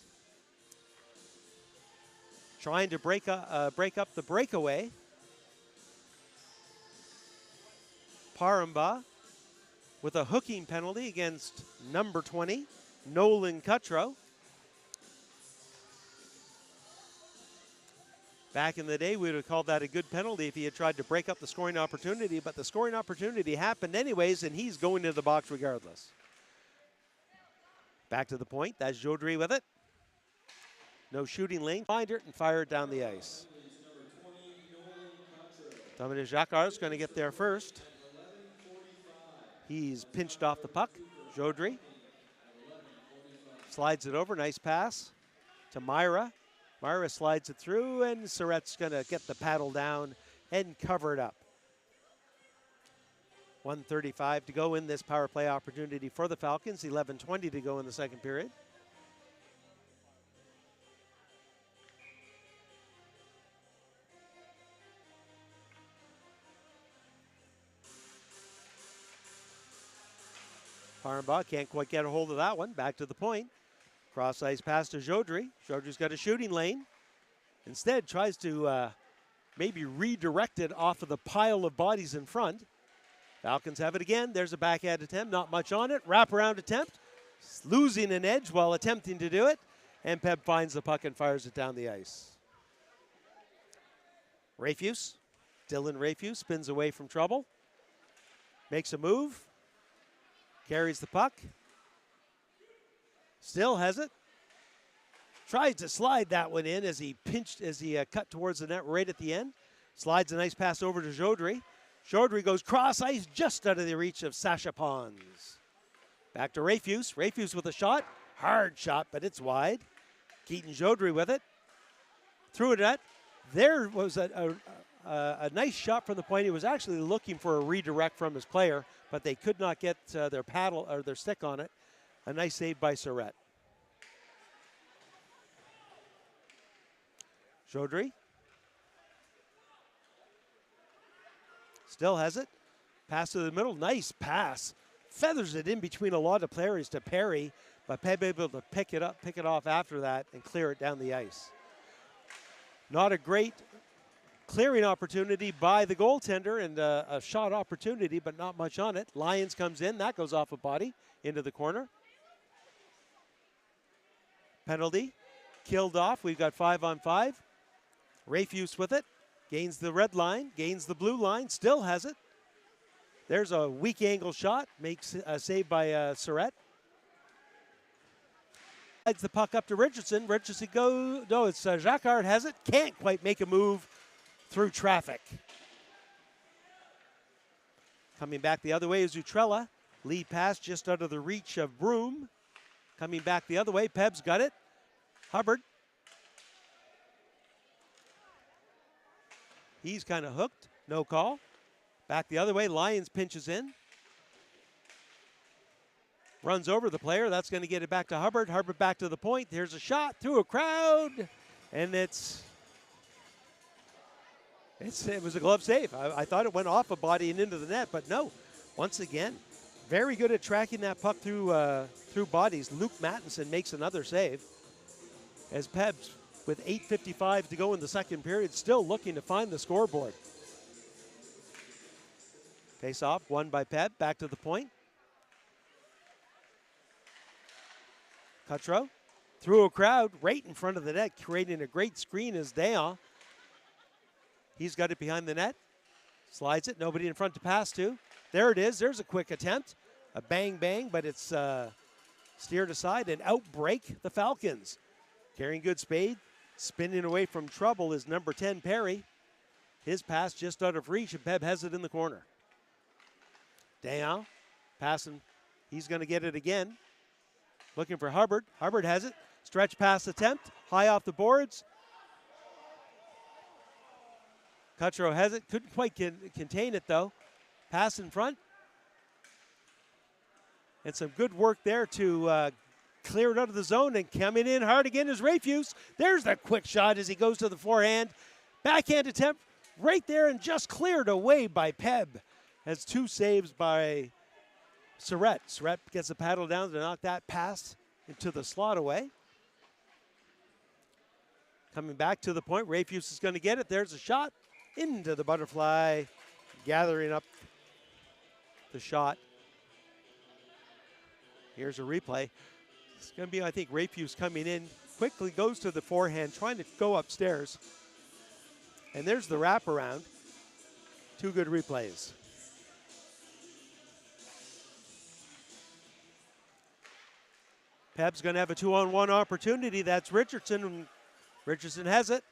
Trying to break up the breakaway. Paramba with a hooking penalty against number 20, Nolan Cutro. Back in the day, we would have called that a good penalty if he had tried to break up the scoring opportunity, but the scoring opportunity happened anyways, and he's going to the box regardless. Back to the point, that's Jodry with it. No shooting lane, find it and fire it down the ice. Dominic Jacquard is going to get there first. He's pinched off the puck, Jodry. Slides it over, nice pass to Myra. Myra slides it through, and Surratt's going to get the paddle down and cover it up. 1:35 to go in this power play opportunity for the Falcons. 11:20 to go in the second period. Paramba can't quite get a hold of that one. Back to the point. Cross ice pass to Jodry. Jodry's got a shooting lane. Instead, tries to maybe redirect it off of the pile of bodies in front. Falcons have it again. There's a backhand attempt. Not much on it. Wraparound attempt. Losing an edge while attempting to do it. And Peb finds the puck and fires it down the ice. Rayfuse. Dylan Rayfuse spins away from trouble. Makes a move. Carries the puck. Still has it. Tries to slide that one in as he cut towards the net right at the end. Slides a nice pass over to Jodry. Jodry goes cross ice just out of the reach of Sasha Pons. Back to Rayfuse. Rayfuse with a shot. Hard shot, but it's wide. Keaton Jodry with it. Through it net. There was a nice shot from the point. He was actually looking for a redirect from his player, but they could not get their paddle or their stick on it. A nice save by Surratt. Jodry. Still has it. Pass to the middle. Nice pass. Feathers it in between a lot of players to Perry, but Peb able to pick it up, pick it off after that and clear it down the ice. Not a great clearing opportunity by the goaltender and a shot opportunity, but not much on it. Lyons comes in. That goes off a body into the corner. Penalty. Killed off. We've got 5-on-5. Rafuse with it. Gains the red line. Gains the blue line. Still has it. There's a weak angle shot. Makes a save by Surratt. Slides the puck up to Richardson. Richardson go. No, it's Jacquard has it. Can't quite make a move through traffic. Coming back the other way is Utrella. Lead pass just out of the reach of Broom. Coming back the other way, Peb's got it. Hubbard. He's kind of hooked. No call. Back the other way, Lyons pinches in. Runs over the player. That's going to get it back to Hubbard. Hubbard back to the point. There's a shot through a crowd. And it was a glove save. I thought it went off a body and into the net, but no. Once again, very good at tracking that puck through bodies. Luke Mattinson makes another save. As Pebs, with 8:55 to go in the second period, still looking to find the scoreboard. Face off, won by Peb. Back to the point. Cutro through a crowd right in front of the net, creating a great screen is Dayon. He's got it behind the net. Slides it, nobody in front to pass to. There it is, there's a quick attempt. A bang bang, but it's steered aside and outbreak the Falcons. Carrying good speed, spinning away from trouble is number 10, Perry. His pass just out of reach, and Peb has it in the corner. Dayon passing, he's going to get it again. Looking for Hubbard. Hubbard has it. Stretch pass attempt, high off the boards. Cutro has it, couldn't quite contain it though. Pass in front. And some good work there to clear it out of the zone, and coming in hard again is Rafuse. There's the quick shot as he goes to the forehand. Backhand attempt right there and just cleared away by Peb. Has two saves by Surratt. Surratt gets a paddle down to knock that pass into the slot away. Coming back to the point, Rafuse is going to get it. There's a shot into the butterfly, gathering up the shot. Here's a replay. It's going to be, I think, Rafuse coming in, quickly goes to the forehand, trying to go upstairs. And there's the wraparound. Two good replays. Peb's going to have a 2-on-1 opportunity. That's Richardson. Richardson has it.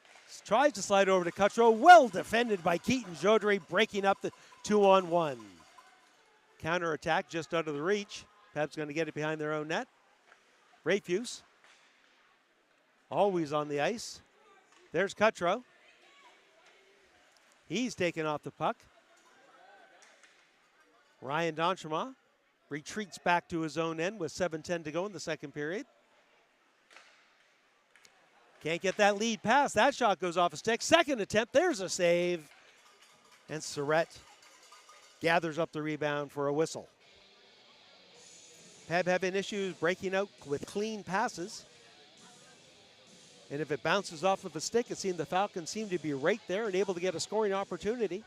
Tries to slide over to Cutro. Well defended by Keaton Jodry, breaking up the 2-on-1. Counter attack just out of the reach. Peb's going to get it behind their own net. Rafuse. Always on the ice. There's Cutro. He's taken off the puck. Ryan D'Entremont retreats back to his own end with 7:10 to go in the second period. Can't get that lead pass. That shot goes off a stick. Second attempt, there's a save. And Surratt gathers up the rebound for a whistle. Peb having issues breaking out with clean passes. And if it bounces off of a stick, it seemed the Falcons seem to be right there and able to get a scoring opportunity.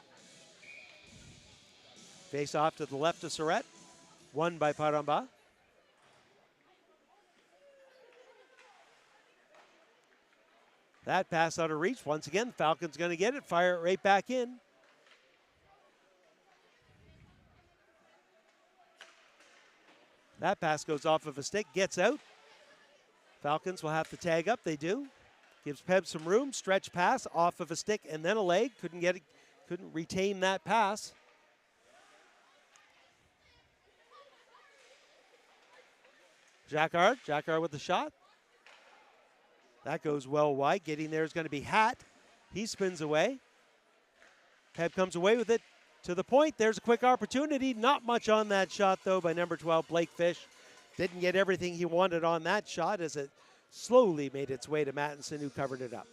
Face off to the left of Surratt. Won by Paramba. That pass out of reach. Once again, Falcons going to get it. Fire it right back in. That pass goes off of a stick, gets out. Falcons will have to tag up. They do. Gives Peb some room. Stretch pass off of a stick and then a leg. Couldn't get it. Couldn't retain that pass. Jacquard with the shot. That goes well wide. Getting there is going to be Hatt. He spins away. Peb comes away with it to the point. There's a quick opportunity. Not much on that shot, though, by number 12, Blake Fish. Didn't get everything he wanted on that shot as it slowly made its way to Mattinson, who covered it up.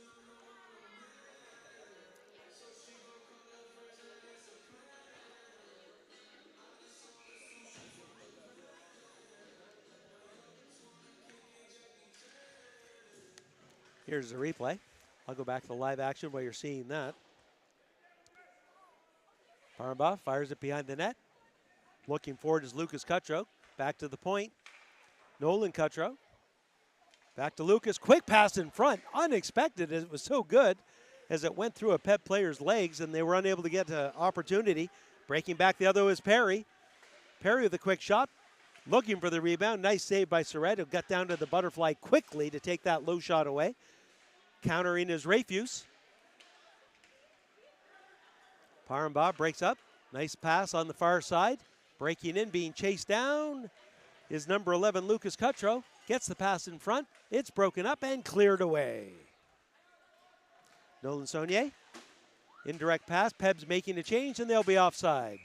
Here's the replay. I'll go back to the live action while you're seeing that. Paramba fires it behind the net. Looking forward is Lucas Cutro. Back to the point. Nolan Cutro. Back to Lucas. Quick pass in front. Unexpected. It was so good as it went through a Pep player's legs and they were unable to get an opportunity. Breaking back the other is Perry. Perry with a quick shot. Looking for the rebound. Nice save by Surratt, who got down to the butterfly quickly to take that low shot away. Countering is Rafuse. Paramba breaks up. Nice pass on the far side. Breaking in, being chased down is number 11, Lucas Cutro. Gets the pass in front. It's broken up and cleared away. Nolan Saunier. Indirect pass. Peb's making a change, and they'll be offside.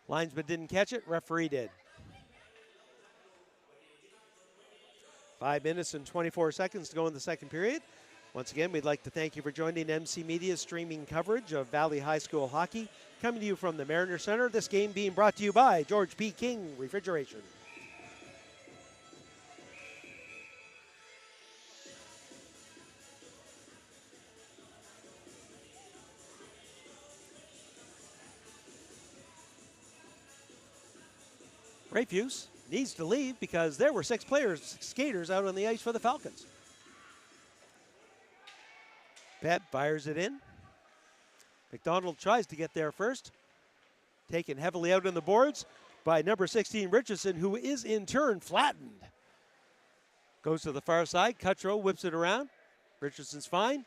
Linesman didn't catch it. Referee did. 5 minutes and 24 seconds to go in the second period. Once again, we'd like to thank you for joining MC Media's streaming coverage of Valley High School hockey. Coming to you from the Mariner Center. This game being brought to you by George P. King Refrigeration. Rafuse needs to leave because there were 6 skaters out on the ice for the Falcons. Pep fires it in. McDonald tries to get there first. Taken heavily out on the boards by number 16, Richardson, who is in turn flattened. Goes to the far side. Cutro whips it around. Richardson's fine.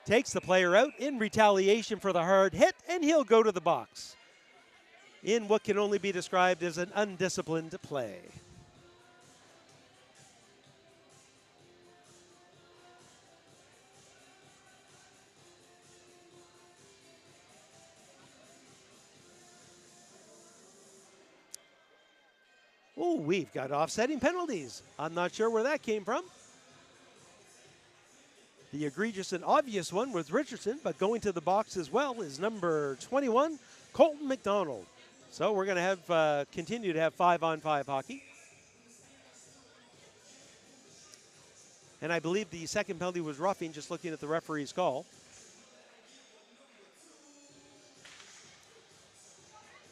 Takes the player out in retaliation for the hard hit, and he'll go to the box in what can only be described as an undisciplined play. Oh, we've got offsetting penalties. I'm not sure where that came from. The egregious and obvious one was Richardson, but going to the box as well is number 21, Colton McDonald. So we're going to have continue to have 5-on-5 hockey. And I believe the second penalty was roughing, just looking at the referee's call.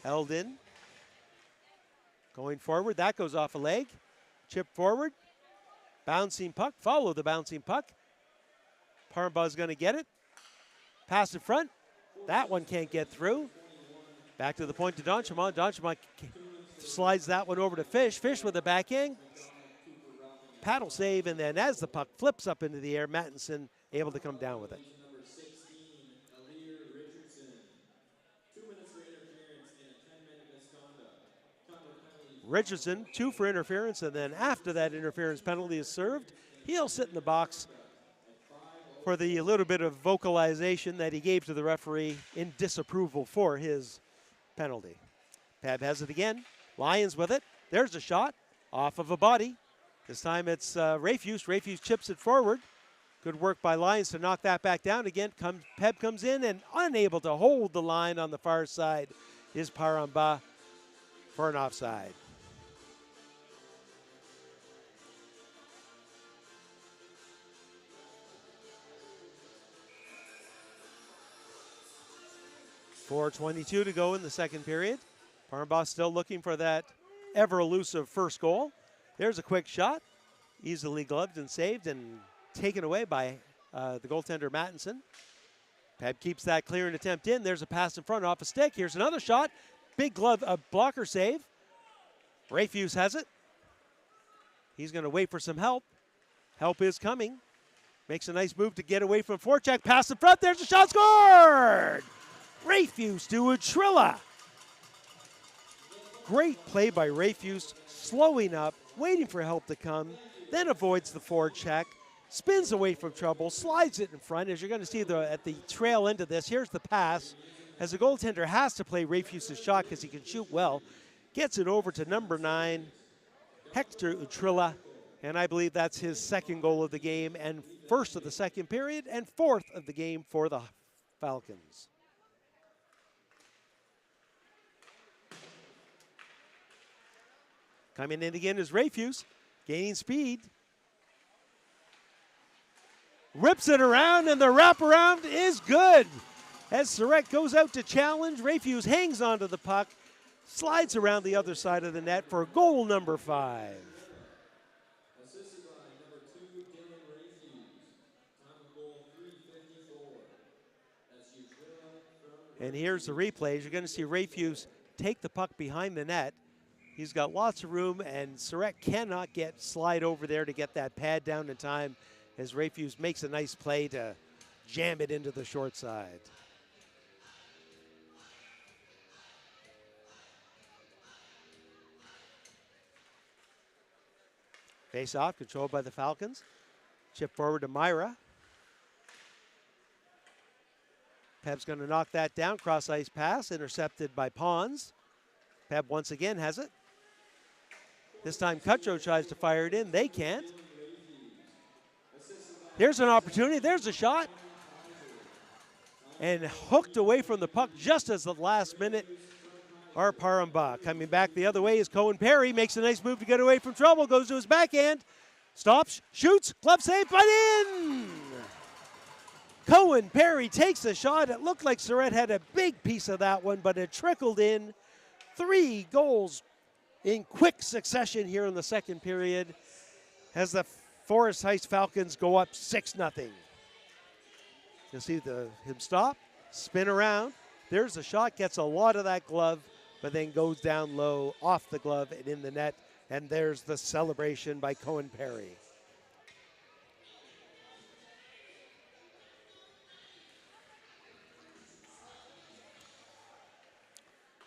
Held in. Going forward, that goes off a leg. Chip forward. Bouncing puck, follow the bouncing puck. Parmba's going to get it. Pass in front. That one can't get through. Back to the point to Donchemont. Donchemont slides that one over to Fish. Fish with the backhand. Paddle save, and then as the puck flips up into the air, Mattinson able to come down with it. Richardson, 2 for interference, and then after that interference penalty is served, he'll sit in the box for the little bit of vocalization that he gave to the referee in disapproval for his penalty. Pab has it again. Lions with it. There's a shot off of a body. This time it's Rafuse. Rafuse chips it forward. Good work by Lions to knock that back down. Again, Peb comes in and unable to hold the line on the far side is Paramba for an offside. .4:22 to go in the second period. Paramba still looking for that ever-elusive first goal. There's a quick shot. Easily gloved and saved and taken away by the goaltender Mattinson. Peb keeps that clearing attempt in. There's a pass in front off a stick. Here's another shot. Big glove, a blocker save. Rafuse has it. He's going to wait for some help. Help is coming. Makes a nice move to get away from forecheck. Pass in front. There's a shot scored. Rafuse to Utrilla. Great play by Rafuse, slowing up, waiting for help to come, then avoids the forecheck, spins away from trouble, slides it in front. As you're going to see at the trail end of this, here's the pass. As the goaltender has to play Rafuse's shot because he can shoot well, gets it over to number 9, Hector Utrilla, and I believe that's his second goal of the game and first of the second period and fourth of the game for the Falcons. Coming in again is Rafuse, gaining speed. Rips it around, and the wraparound is good. As Surratt goes out to challenge, Rayfuse hangs onto the puck, slides around the other side of the net for goal number 5.
Assisted by number 2, Dylan Rayfuse. Time of goal 3:54. That's Utrilla from.
And here's the replays. You're going to see Rayfuse take the puck behind the net. He's got lots of room, and Surratt cannot slide over there to get that pad down in time as Rayfuse makes a nice play to jam it into the short side. Face off, controlled by the Falcons. Chip forward to Myra. Peb's going to knock that down. Cross ice pass, intercepted by Pons. Peb once again has it. This time Cutro tries to fire it in. They can't. There's an opportunity. There's a shot. And hooked away from the puck just as the last minute. Our Paramba coming back the other way is Cohen Perry. Makes a nice move to get away from trouble. Goes to his backhand. Stops, shoots, glove save, but in! Cohen Perry takes a shot. It looked like Surratt had a big piece of that one, but it trickled in. 3 goals in quick succession here in the second period as the Forest Heights Falcons go up 6-0. You'll see him stop, spin around. There's a shot, gets a lot of that glove, but then goes down low, off the glove and in the net. And there's the celebration by Cohen Perry.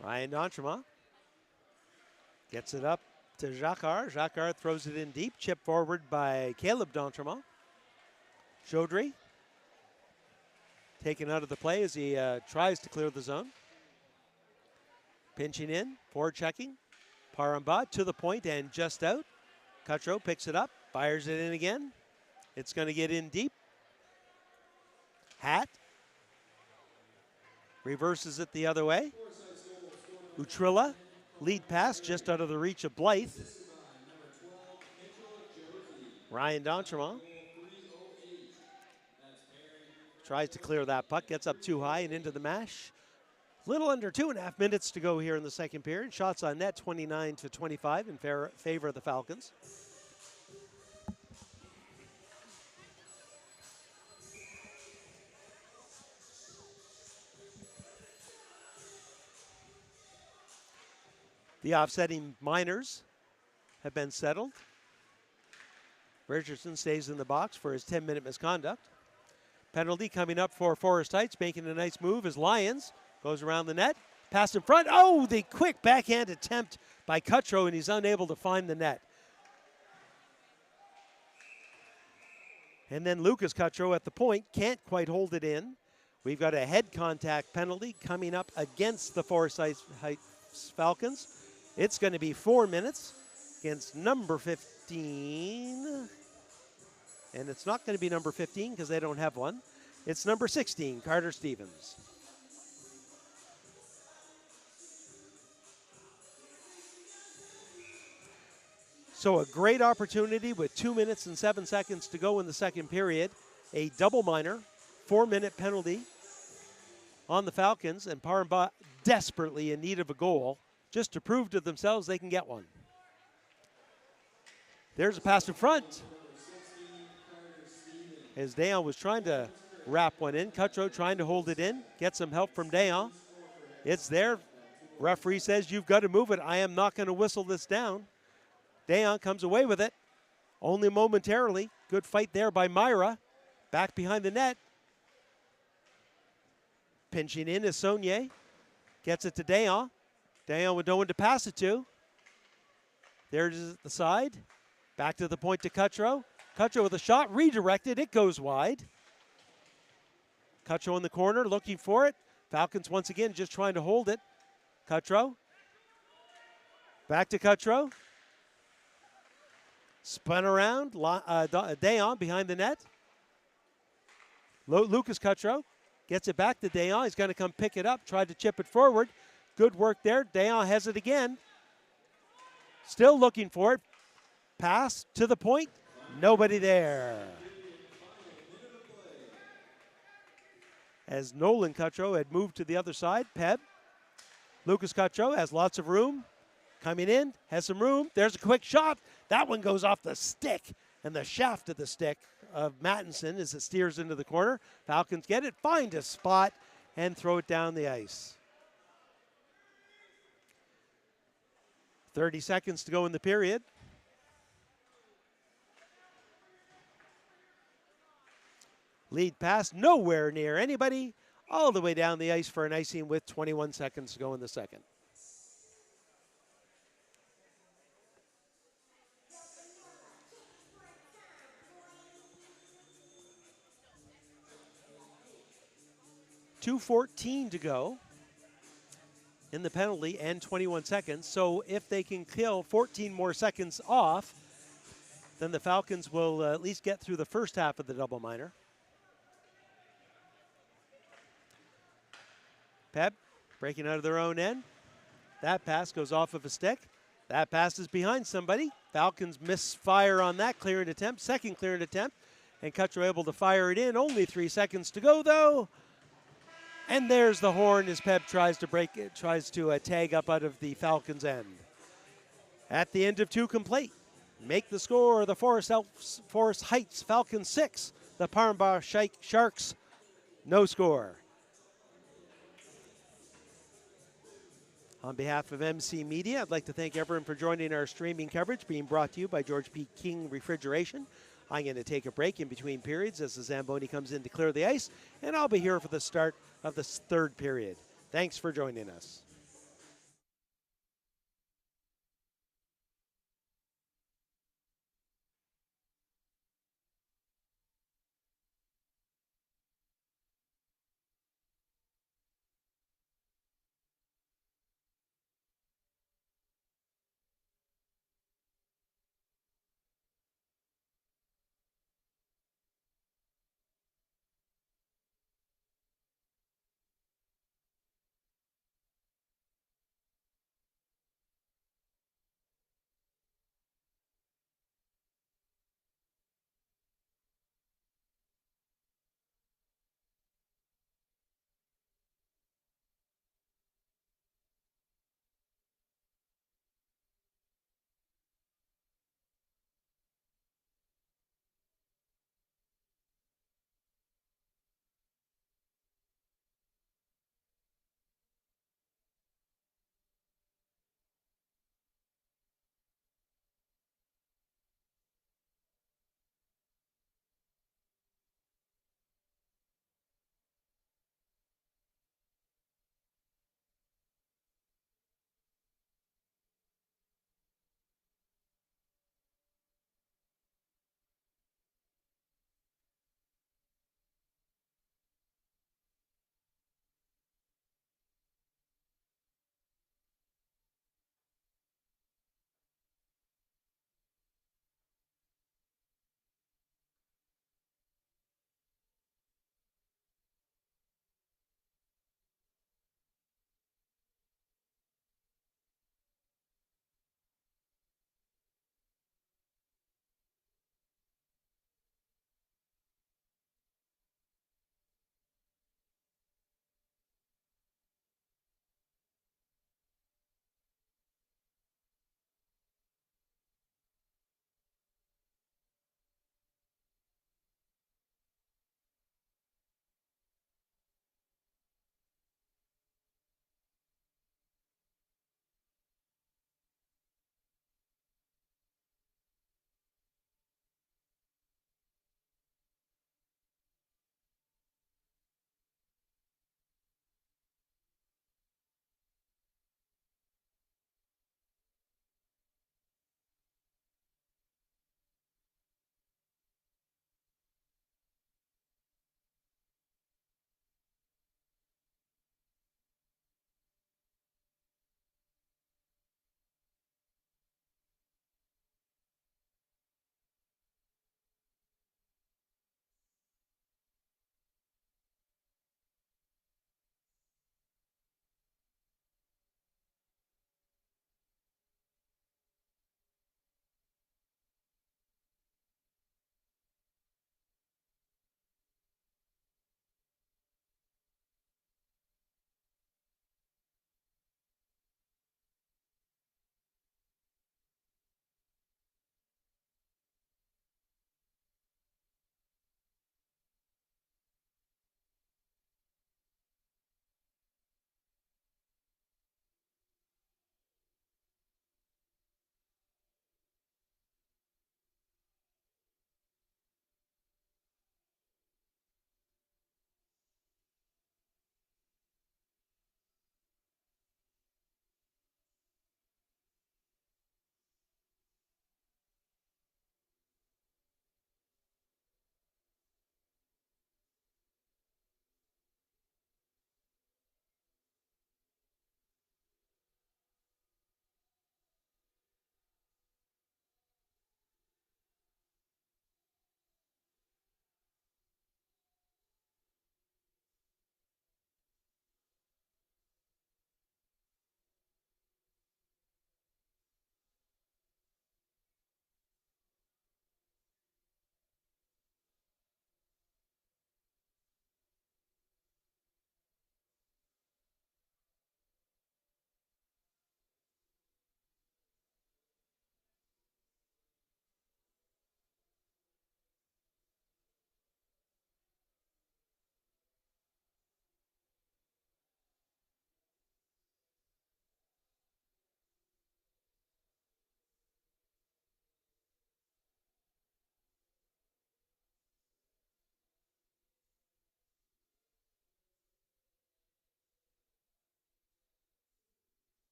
Ryan D'Entremont gets it up to Jacquard. Jacquard throws it in deep. Chip forward by Caleb D'Entremont. Chaudry taken out of the play as he tries to clear the zone. Pinching in, forward checking. Paramba to the point and just out. Cutro picks it up, fires it in again. It's going to get in deep. Hat reverses it the other way. Utrilla, lead pass just out of the reach of Blythe. Ryan D'Entremont tries to clear that puck, gets up too high and into the mesh. Little under 2.5 minutes to go here in the second period. Shots on net 29-25 in favor of the Falcons. The offsetting minors have been settled. Richardson stays in the box for his 10-minute misconduct. Penalty coming up for Forest Heights, making a nice move is Lyons. Goes around the net, pass in front. Oh, the quick backhand attempt by Cutro, and he's unable to find the net. And then Lucas Cutro at the point, can't quite hold it in. We've got a head contact penalty coming up against the Forest Heights Falcons. It's going to be 4 minutes against number 15. And it's not going to be number 15 because they don't have one. It's number 16, Carter Stevens. So a great opportunity with 2 minutes and 7 seconds to go in the second period. A double minor, 4-minute penalty on the Falcons, and Paramba desperately in need of a goal just to prove to themselves they can get one. There's a pass in front. As Dayon was trying to wrap one in, Cutro trying to hold it in, get some help from Dayon. It's there. Referee says, you've got to move it. I am not going to whistle this down. Dayon comes away with it, only momentarily. Good fight there by Myra. Back behind the net. Pinching in is Saunier. Gets it to Dayon. Dayon with no one to pass it to. There's the side. Back to the point to Cutro. Cutro with a shot, redirected. It goes wide. Cutro in the corner, looking for it. Falcons once again just trying to hold it. Cutro. Back to Cutro. Spun around, Dayon behind the net. Lucas Cutro gets it back to Dayon. He's going to come pick it up, tried to chip it forward. Good work there. Dayon has it again. Still looking for it. Pass to the point. Nobody there. as Nolan Cutro had moved to the other side. Peb. Lucas Cutro has lots of room. Coming in, has some room. There's a quick shot. That one goes off the stick and the shaft of the stick of Mattinson as it steers into the corner. Falcons get it, find a spot, and throw it down the ice. 30 seconds to go in the period. Lead pass nowhere near anybody. All the way down the ice for an icing with 21 seconds to go in the second. .2:14 to go in the penalty and 21 seconds. So if they can kill 14 more seconds off, then the Falcons will at least get through the first half of the double minor. Peb breaking out of their own end. That pass goes off of a stick. That pass is behind somebody. Falcons misfire on that clearing attempt, second clearing attempt, and Cutro able to fire it in. Only 3 seconds to go though. And there's the horn as Peb tries to break it, tries to tag up out of the Falcons' end. At the end of 2 complete, make the score the Forest Heights Falcons 6, the Paramba Sharks no score. On behalf of MC Media, I'd like to thank everyone for joining our streaming coverage being brought to you by George P. King Refrigeration. I'm going to take a break in between periods as the Zamboni comes in to clear the ice, and I'll be here for the start of the third period. Thanks for joining us.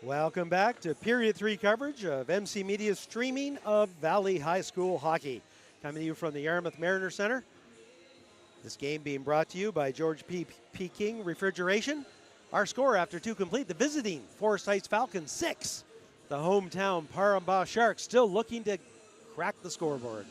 Welcome back to Period 3 coverage of MC Media's streaming of Valley High School hockey. Coming to you from the Yarmouth Mariner Center. This game being brought to you by George P. King Refrigeration. Our score after 2 complete, the visiting Forest Heights Falcons 6. The hometown Paramba Sharks still looking to crack the scoreboard.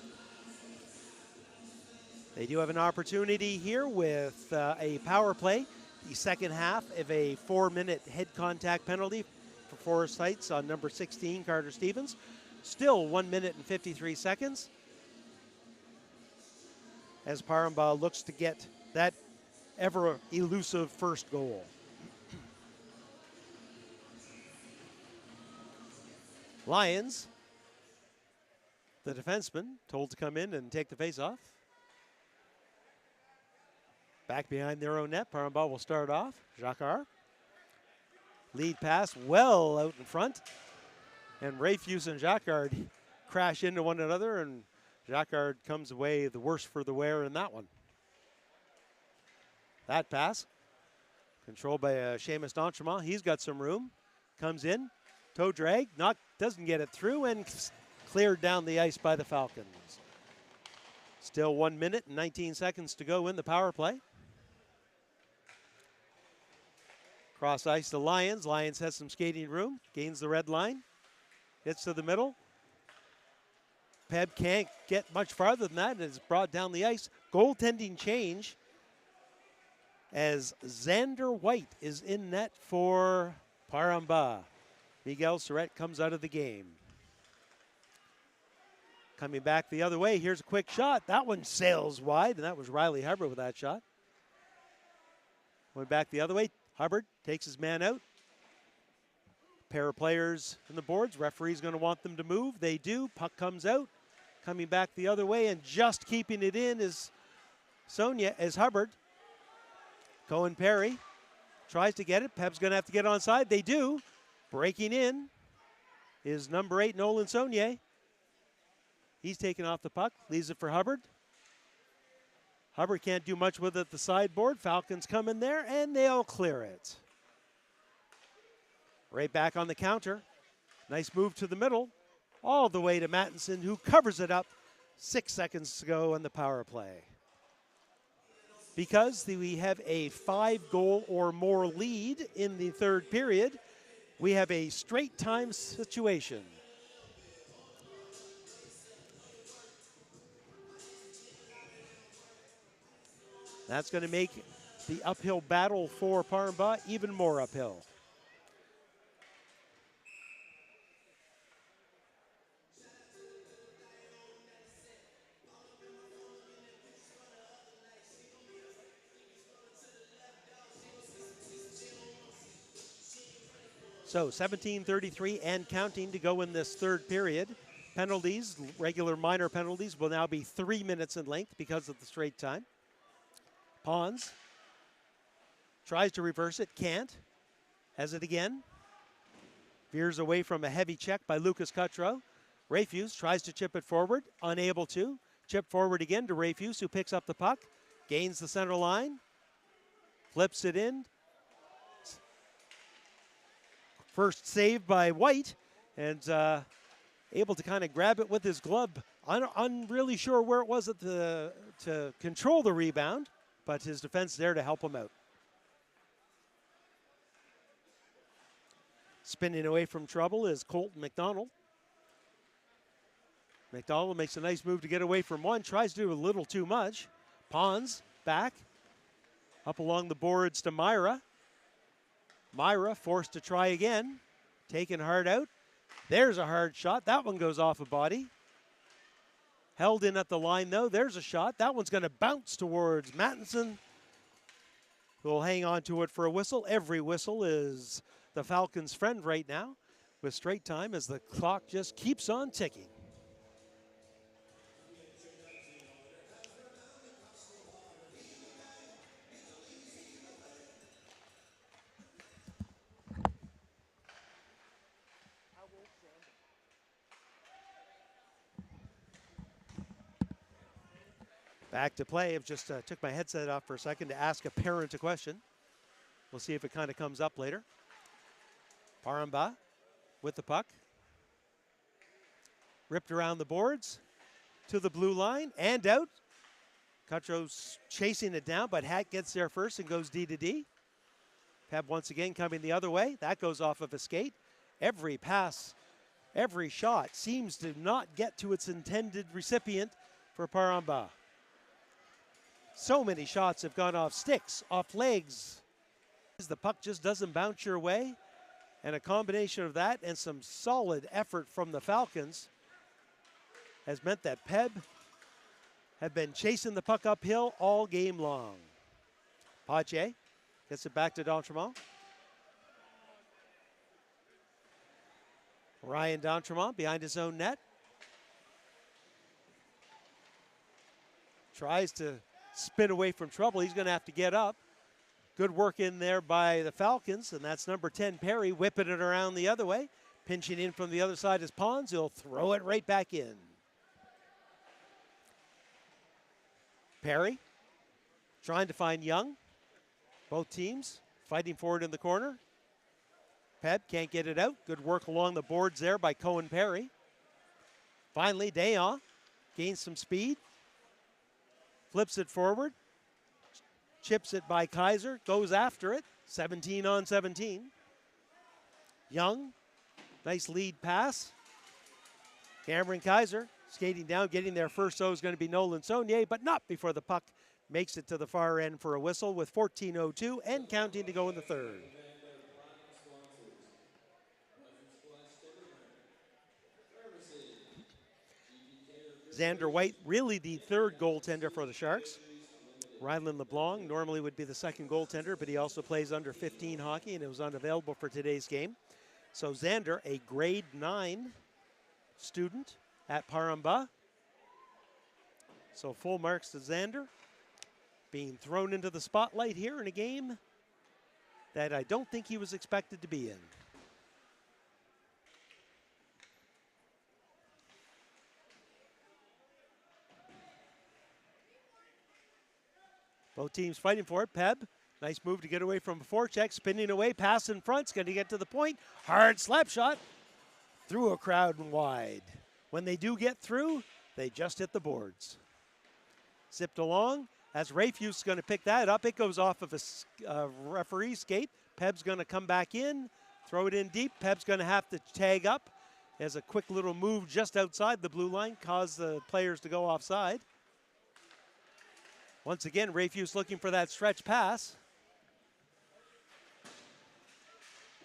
They do have an opportunity here with a power play. The second half of a 4-minute head contact penalty for Forest Heights on number 16, Carter Stevens. Still 1 minute and 53 seconds. As Paramba looks to get that ever elusive first goal. Lions, the defenseman, told to come in and take the face-off. Back behind their own net, Paramba will start off. Jacquard. Lead pass well out in front. And Rayfuse and Jacquard crash into one another, and Jacquard comes away the worse for the wear in that one. That pass, controlled by Seamus D'Entremont. He's got some room. Comes in, toe drag, doesn't get it through, and cleared down the ice by the Falcons. Still 1 minute and 19 seconds to go in the power play. Cross ice to Lions. Lions has some skating room. Gains the red line. Gets to the middle. Peb can't get much farther than that and is brought down the ice. Goaltending change as Xander White is in net for Paramba. Miguel Surrett comes out of the game. Coming back the other way, here's a quick shot. That one sails wide, and that was Riley Hubbard with that shot. Going back the other way, Hubbard takes his man out. Pair of players on the boards. Referee's going to want them to move. They do. Puck comes out. Coming back the other way and just keeping it in is Hubbard. Cohen Perry tries to get it. Peb's going to have to get onside. They do. Breaking in is number 8, Nolan Saunier. He's taken off the puck. Leaves it for Hubbard. Hubbard can't do much with it at the sideboard. Falcons come in there, and they'll clear it. Right back on the counter. Nice move to the middle. All the way to Mattinson, who covers it up. 6 seconds to go on the power play. Because we have a 5-goal or more lead in the third period, we have a straight time situation. That's going to make the uphill battle for Paramba even more uphill. So 17:33 and counting to go in this third period. Penalties, regular minor penalties, will now be 3 minutes in length because of the straight time. Pons tries to reverse it, can't. Has it again. Veers away from a heavy check by Lucas Cutro. Rayfuse tries to chip it forward, unable to. Chip forward again to Rayfuse, who picks up the puck, gains the center line, flips it in. First save by White, and able to kind of grab it with his glove. I'm really sure where it was to control the rebound, but his defense there to help him out. Spinning away from trouble is Colton McDonald. McDonald makes a nice move to get away from one, tries to do a little too much. Pons back, up along the boards to Myra. Myra forced to try again, taken hard out. There's a hard shot. That one goes off a body. Held in at the line, though. There's a shot. That one's going to bounce towards Mattinson, who will hang on to it for a whistle. Every whistle is the Falcons' friend right now with straight time as the clock just keeps on ticking. Back to play. I've just took my headset off for a second to ask a parent a question. We'll see if it kind of comes up later. Paramba with the puck. Ripped around the boards to the blue line and out. Cutro's chasing it down, but Hatt gets there first and goes D to D. Peb once again coming the other way. That goes off of a skate. Every pass, every shot seems to not get to its intended recipient for Paramba. So many shots have gone off sticks, off legs. The puck just doesn't bounce your way. And a combination of that and some solid effort from the Falcons has meant that Peb have been chasing the puck uphill all game long. Pache gets it back to D'Entremont. Ryan D'Entremont behind his own net. Tries to spin away from trouble. He's going to have to get up. Good work in there by the Falcons, and that's number 10, Perry, whipping it around the other way. Pinching in from the other side is Pons. He'll throw it right back in. Perry trying to find Young. Both teams fighting for it in the corner. Peb can't get it out. Good work along the boards there by Cohen Perry. Finally, Dayon gains some speed. Flips it forward. Chips it by Kaiser. Goes after it. 17 on 17. Young. Nice lead pass. Cameron Kaiser skating down, getting there first, so is going to be Nolan Saunier, but not before the puck makes it to the far end for a whistle with 14:02 and counting to go in the third. Xander White, really the third goaltender for the Sharks. Rylan LeBlanc normally would be the second goaltender, but he also plays under 15 hockey and it was unavailable for today's game. So Xander, a grade 9 student at Paramba. So full marks to Xander. Being thrown into the spotlight here in a game that I don't think he was expected to be in. Both teams fighting for it. Peb, nice move to get away from a forecheck, spinning away, pass in front's going to get to the point. Hard slap shot through a crowd and wide. When they do get through, they just hit the boards. Zipped along. As Rayfuse going to pick that up, it goes off of a referee's skate. Peb's going to come back in, throw it in deep. Peb's going to have to tag up. As a quick little move just outside the blue line, caused the players to go offside. Once again, Rayfuse looking for that stretch pass.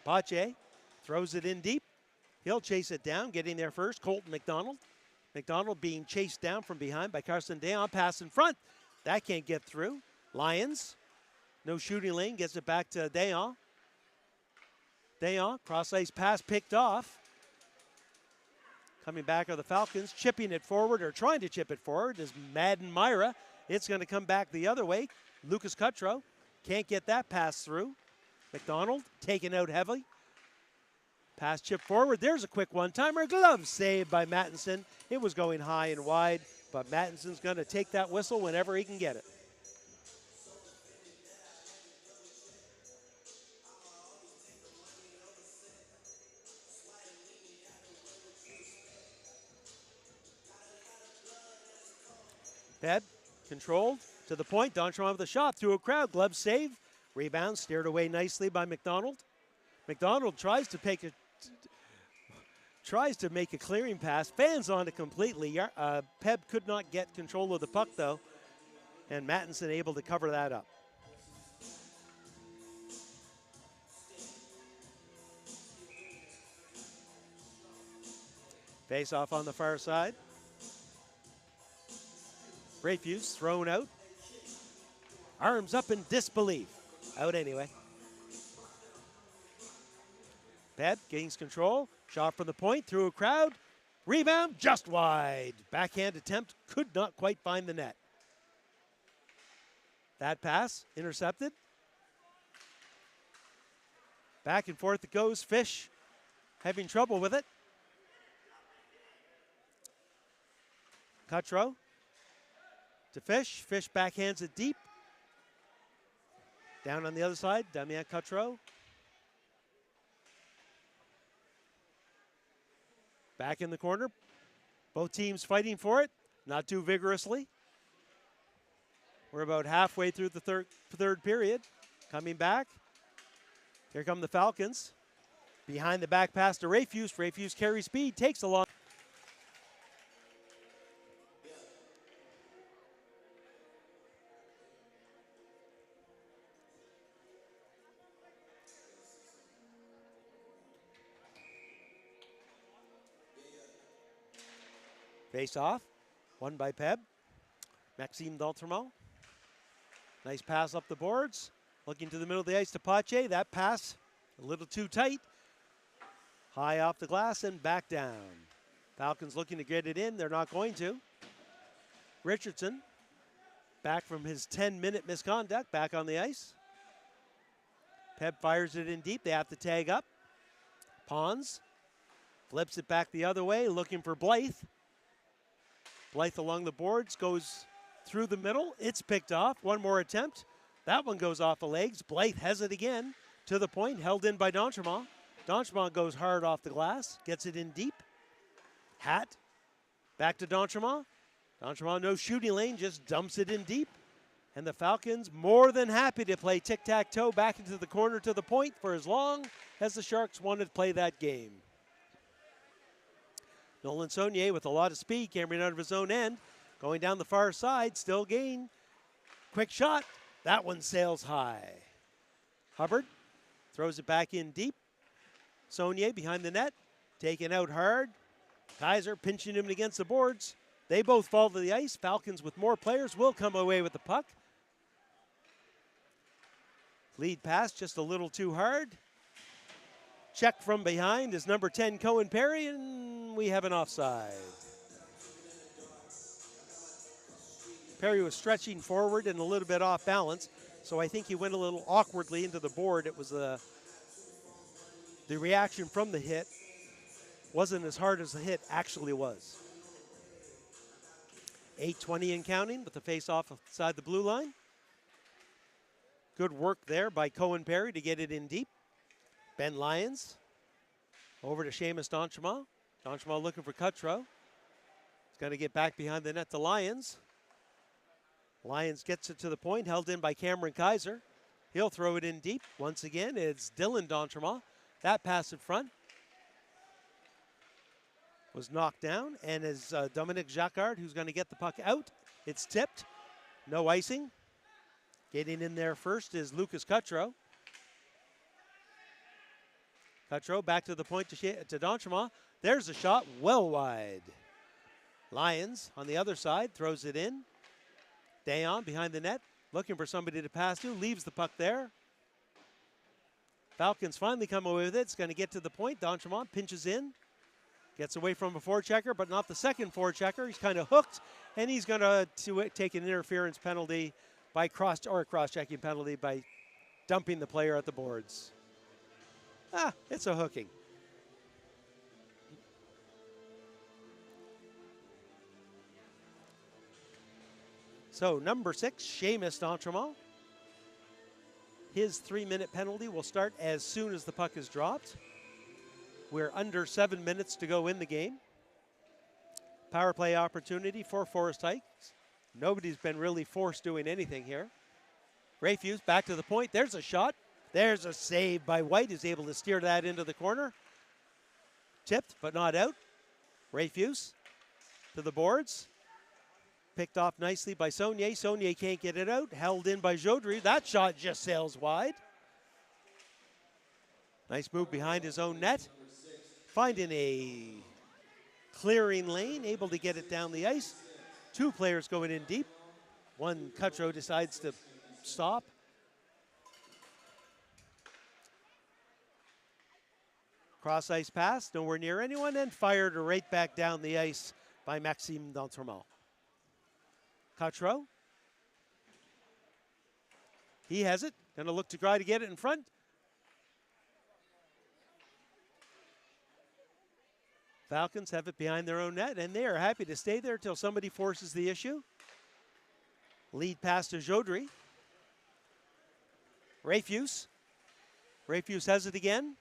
Pache throws it in deep. He'll chase it down, getting there first. Colton McDonald. McDonald being chased down from behind by Carson Dayon. Pass in front. That can't get through. Lions, no shooting lane, gets it back to Dayon. Dayon, cross-ice pass picked off. Coming back are the Falcons, chipping it forward, or trying to chip it forward, is Madden Myra. It's going to come back the other way. Lucas Cutro can't get that pass through. McDonald taken out heavily. Pass chip forward. There's a quick one-timer. Glove saved by Mattinson. It was going high and wide, but Mattinson's going to take that whistle whenever he can get it. Peb controlled to the point. D'Entremont with a shot through a crowd. Glove save. Rebound steered away nicely by McDonald. McDonald tries to make a clearing pass. Fans on it completely. Peb could not get control of the puck though, and Mattinson able to cover that up. Face off on the far side. Rayfuse thrown out. Arms up in disbelief. Out anyway. Peb gains control. Shot from the point through a crowd. Rebound just wide. Backhand attempt could not quite find the net. That pass intercepted. Back and forth it goes. Fish having trouble with it. Cutro to Fish. Fish backhands it deep. Down on the other side, Damien Cutro. Back in the corner. Both teams fighting for it, not too vigorously. We're about halfway through the third period. Coming back. Here come the Falcons. Behind the back pass to Rayfuse. Rayfuse carries speed, takes a long. Face off, won by Peb. Maxime D'Entremont. Nice pass up the boards. Looking to the middle of the ice to Pache. That pass a little too tight. High off the glass and back down. Falcons looking to get it in. They're not going to. Richardson, back from his 10-minute misconduct, back on the ice. Peb fires it in deep. They have to tag up. Pons flips it back the other way, looking for Blythe. Blythe along the boards, goes through the middle. It's picked off. One more attempt. That one goes off the legs. Blythe has it again. To the point, held in by D'Entremont. D'Entremont goes hard off the glass, gets it in deep. Hat, back to D'Entremont. D'Entremont, no shooting lane, just dumps it in deep. And the Falcons more than happy to play tic-tac-toe back into the corner to the point for as long as the Sharks wanted to play that game. Nolan Saunier with a lot of speed, carrying out of his own end. Going down the far side, still gain. Quick shot, that one sails high. Hubbard throws it back in deep. Saunier behind the net, taken out hard. Kaiser pinching him against the boards. They both fall to the ice. Falcons with more players will come away with the puck. Lead pass just a little too hard. Check from behind is number 10, Cohen Perry, and we have an offside. Perry was stretching forward and a little bit off balance, so I think he went a little awkwardly into the board. It was the reaction from the hit wasn't as hard as the hit actually was. 8:20 and counting with the face-off outside the blue line. Good work there by Cohen Perry to get it in deep. Ben Lyons over to Seamus D'Entremont. D'Entremont looking for Cutro. He's going to get back behind the net to Lyons. Lyons gets it to the point, held in by Cameron Kaiser. He'll throw it in deep. Once again, it's Dylan D'Entremont. That pass in front was knocked down, and is Dominic Jacquard who's going to get the puck out. It's tipped. No icing. Getting in there first is Lucas Cutro. Cutro back to the point to D'Entremont. There's a shot well wide. Lyons on the other side throws it in. Dayon behind the net, looking for somebody to pass to, leaves the puck there. Falcons finally come away with it. It's going to get to the point. D'Entremont pinches in. Gets away from a forechecker, but not the second forechecker. He's kind of hooked, and he's going to take an interference penalty by cross-checking penalty by dumping the player at the boards. It's a hooking. So number 6, Seamus D'Entremont. His 3-minute penalty will start as soon as the puck is dropped. We're under 7 minutes to go in the game. Power play opportunity for Forest Heights. Nobody's been really forced doing anything here. Rayfuse back to the point. There's a shot. There's a save by White, who's able to steer that into the corner. Tipped, but not out. Rayfuse to the boards. Picked off nicely by Saunier. Saunier can't get it out. Held in by Jodry. That shot just sails wide. Nice move behind his own net. Finding a clearing lane, able to get it down the ice. 2 players going in deep. One, Cutro, decides to stop. Cross ice pass, nowhere near anyone, and fired right back down the ice by Maxime D'Entremont. Cutro. He has it. Gonna look to try to get it in front. Falcons have it behind their own net, and they are happy to stay there till somebody forces the issue. Lead pass to Jodry. Rayfuse. Rayfuse has it again.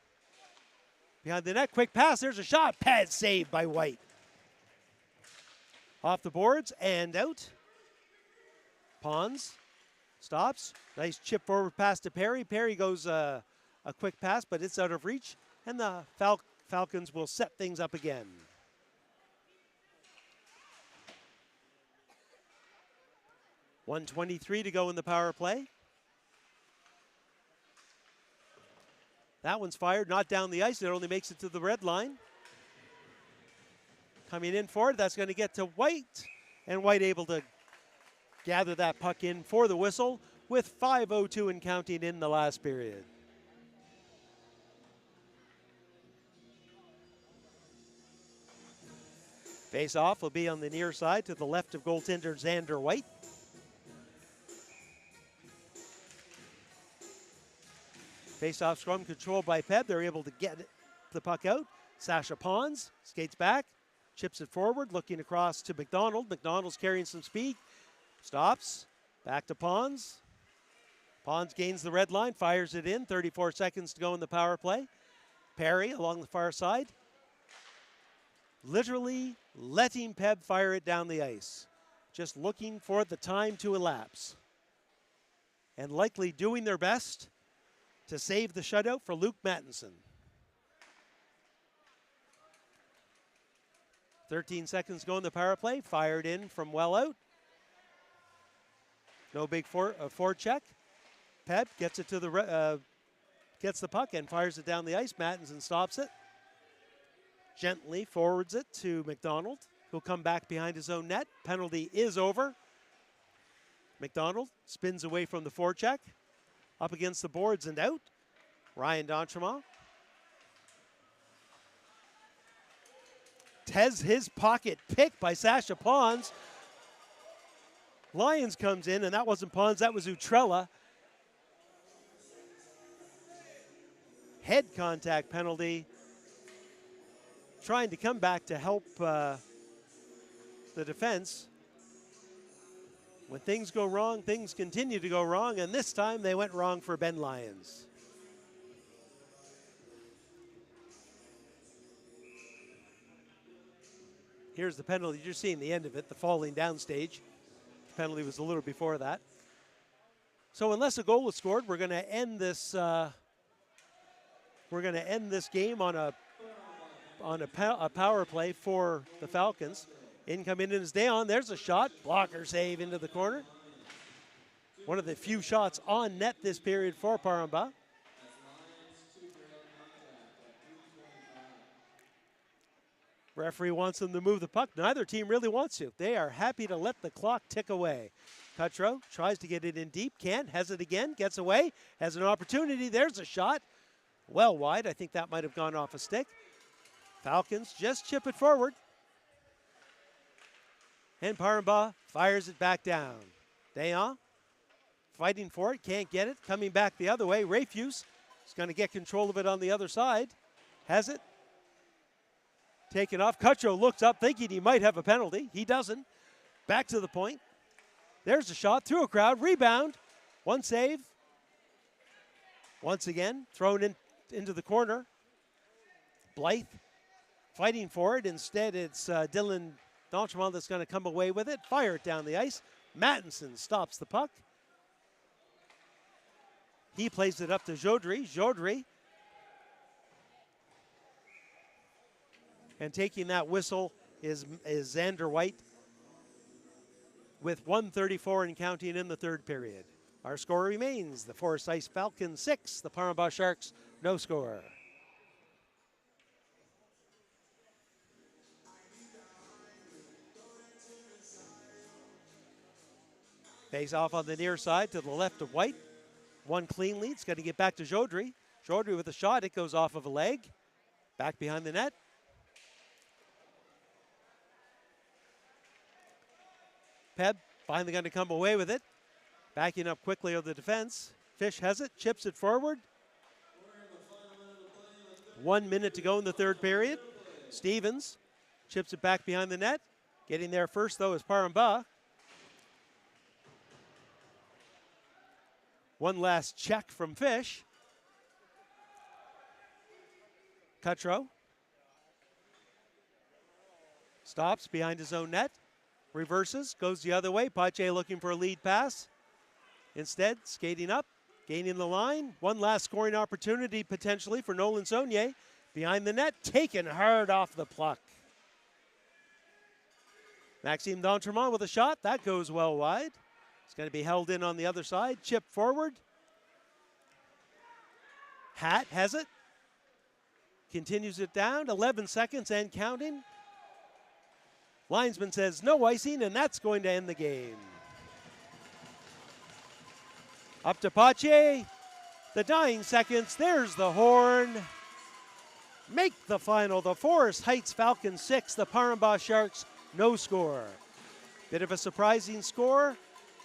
behind the net. Quick pass. There's a shot. Pad saved by White. Off the boards and out. Pons stops. Nice chip forward pass to Perry. Perry goes a quick pass, but it's out of reach. And the Falcons will set things up again. .123 to go in the power play. That one's fired, not down the ice. It only makes it to the red line. Coming in for it, that's going to get to White. And White able to gather that puck in for the whistle with 5:02 and counting in the last period. Face-off will be on the near side to the left of goaltender Xander White. Face-off scrum controlled by Peb. They're able to get the puck out. Sasha Pons skates back, chips it forward, looking across to McDonald. McDonald's carrying some speed. Stops. Back to Pons. Pons gains the red line, fires it in. 34 seconds to go in the power play. Perry along the far side. Literally letting Peb fire it down the ice. Just looking for the time to elapse. And likely doing their best to save the shutout for Luke Mattinson. 13 seconds to go in the power play. Fired in from well out. No big forecheck. Peb gets it to the gets the puck and fires it down the ice. Mattinson stops it. Gently forwards it to McDonald, who'll come back behind his own net. Penalty is over. McDonald spins away from the forecheck. Up against the boards and out. Ryan D'Entremont. Tez his pocket pick by Sasha Pons. Lyons comes in, and that wasn't Pons, that was Utrella. Head contact penalty. Trying to come back to help the defense. When things go wrong, things continue to go wrong, and this time they went wrong for Ben Lyons. Here's the penalty. You're seeing the end of it, the falling down stage. The penalty was a little before that. So unless a goal is scored, we're going to end this. We're going to end this game on a power play for the Falcons. In coming in is Dayon. There's a shot. Blocker save into the corner. One of the few shots on net this period for Paramba. Referee wants them to move the puck. Neither team really wants to. They are happy to let the clock tick away. Cutro tries to get it in deep. Can't. Has it again. Gets away. Has an opportunity. There's a shot. Well wide. I think that might have gone off a stick. Falcons just chip it forward. And Paramba fires it back down. Dayon fighting for it, can't get it. Coming back the other way, Rafuse is going to get control of it on the other side. Has it. Taken off. Cutro looks up thinking he might have a penalty. He doesn't. Back to the point. There's a shot through a crowd. Rebound. One save. Once again, thrown into the corner. Blythe fighting for it. Instead, it's Dylan D'Entremont that's going to come away with it. Fire it down the ice. Mattinson stops the puck. He plays it up to Jodry. Jodry. And taking that whistle is Xander White with 1:34 and counting in the third period. Our score remains the Forest Ice Falcons 6, the Paramba Sharks no score. Face off on the near side to the left of White. One clean lead. It's going to get back to Jodry. Jodry with a shot. It goes off of a leg. Back behind the net. Peb finally going to come away with it. Backing up quickly on the defense. Fish has it. Chips it forward. 1 minute to go in the third period. Stevens chips it back behind the net. Getting there first, though, is Paramba. One last check from Fish. Cutro stops behind his own net, reverses, goes the other way. Pache looking for a lead pass. Instead, skating up, gaining the line. One last scoring opportunity potentially for Nolan Saunier. Behind the net, taken hard off the puck. Maxime D'Entremont with a shot. That goes well wide. It's going to be held in on the other side. Chip forward. Hat has it. Continues it down. 11 seconds and counting. Linesman says no icing, and that's going to end the game. Up to Pache. The dying seconds. There's the horn. Make the final. The Forest Heights Falcons 6. The Parambah Sharks no score. Bit of a surprising score.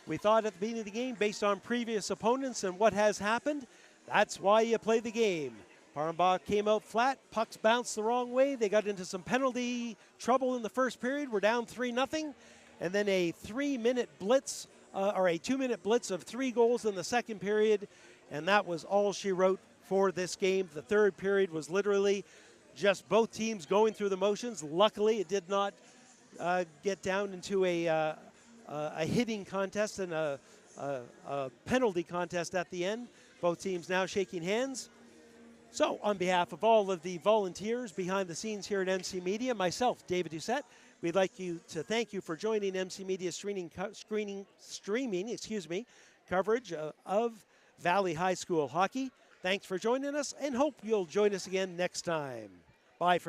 We thought at the beginning of the game, based on previous opponents and what has happened, that's why you play the game. Parambah came out flat. Pucks bounced the wrong way. They got into some penalty trouble in the first period. We're down 3-0. And then a 3-minute blitz, or a 2-minute blitz of 3 goals in the second period. And that was all she wrote for this game. The third period was literally just both teams going through the motions. Luckily, it did not get down into a hitting contest and a penalty contest at the end. Both teams now shaking hands. So on behalf of all of the volunteers behind the scenes here at MC Media, myself, David Doucette, we'd like to thank you for joining MC Media streaming coverage of Valley High School hockey. Thanks for joining us, and hope you'll join us again next time. Bye for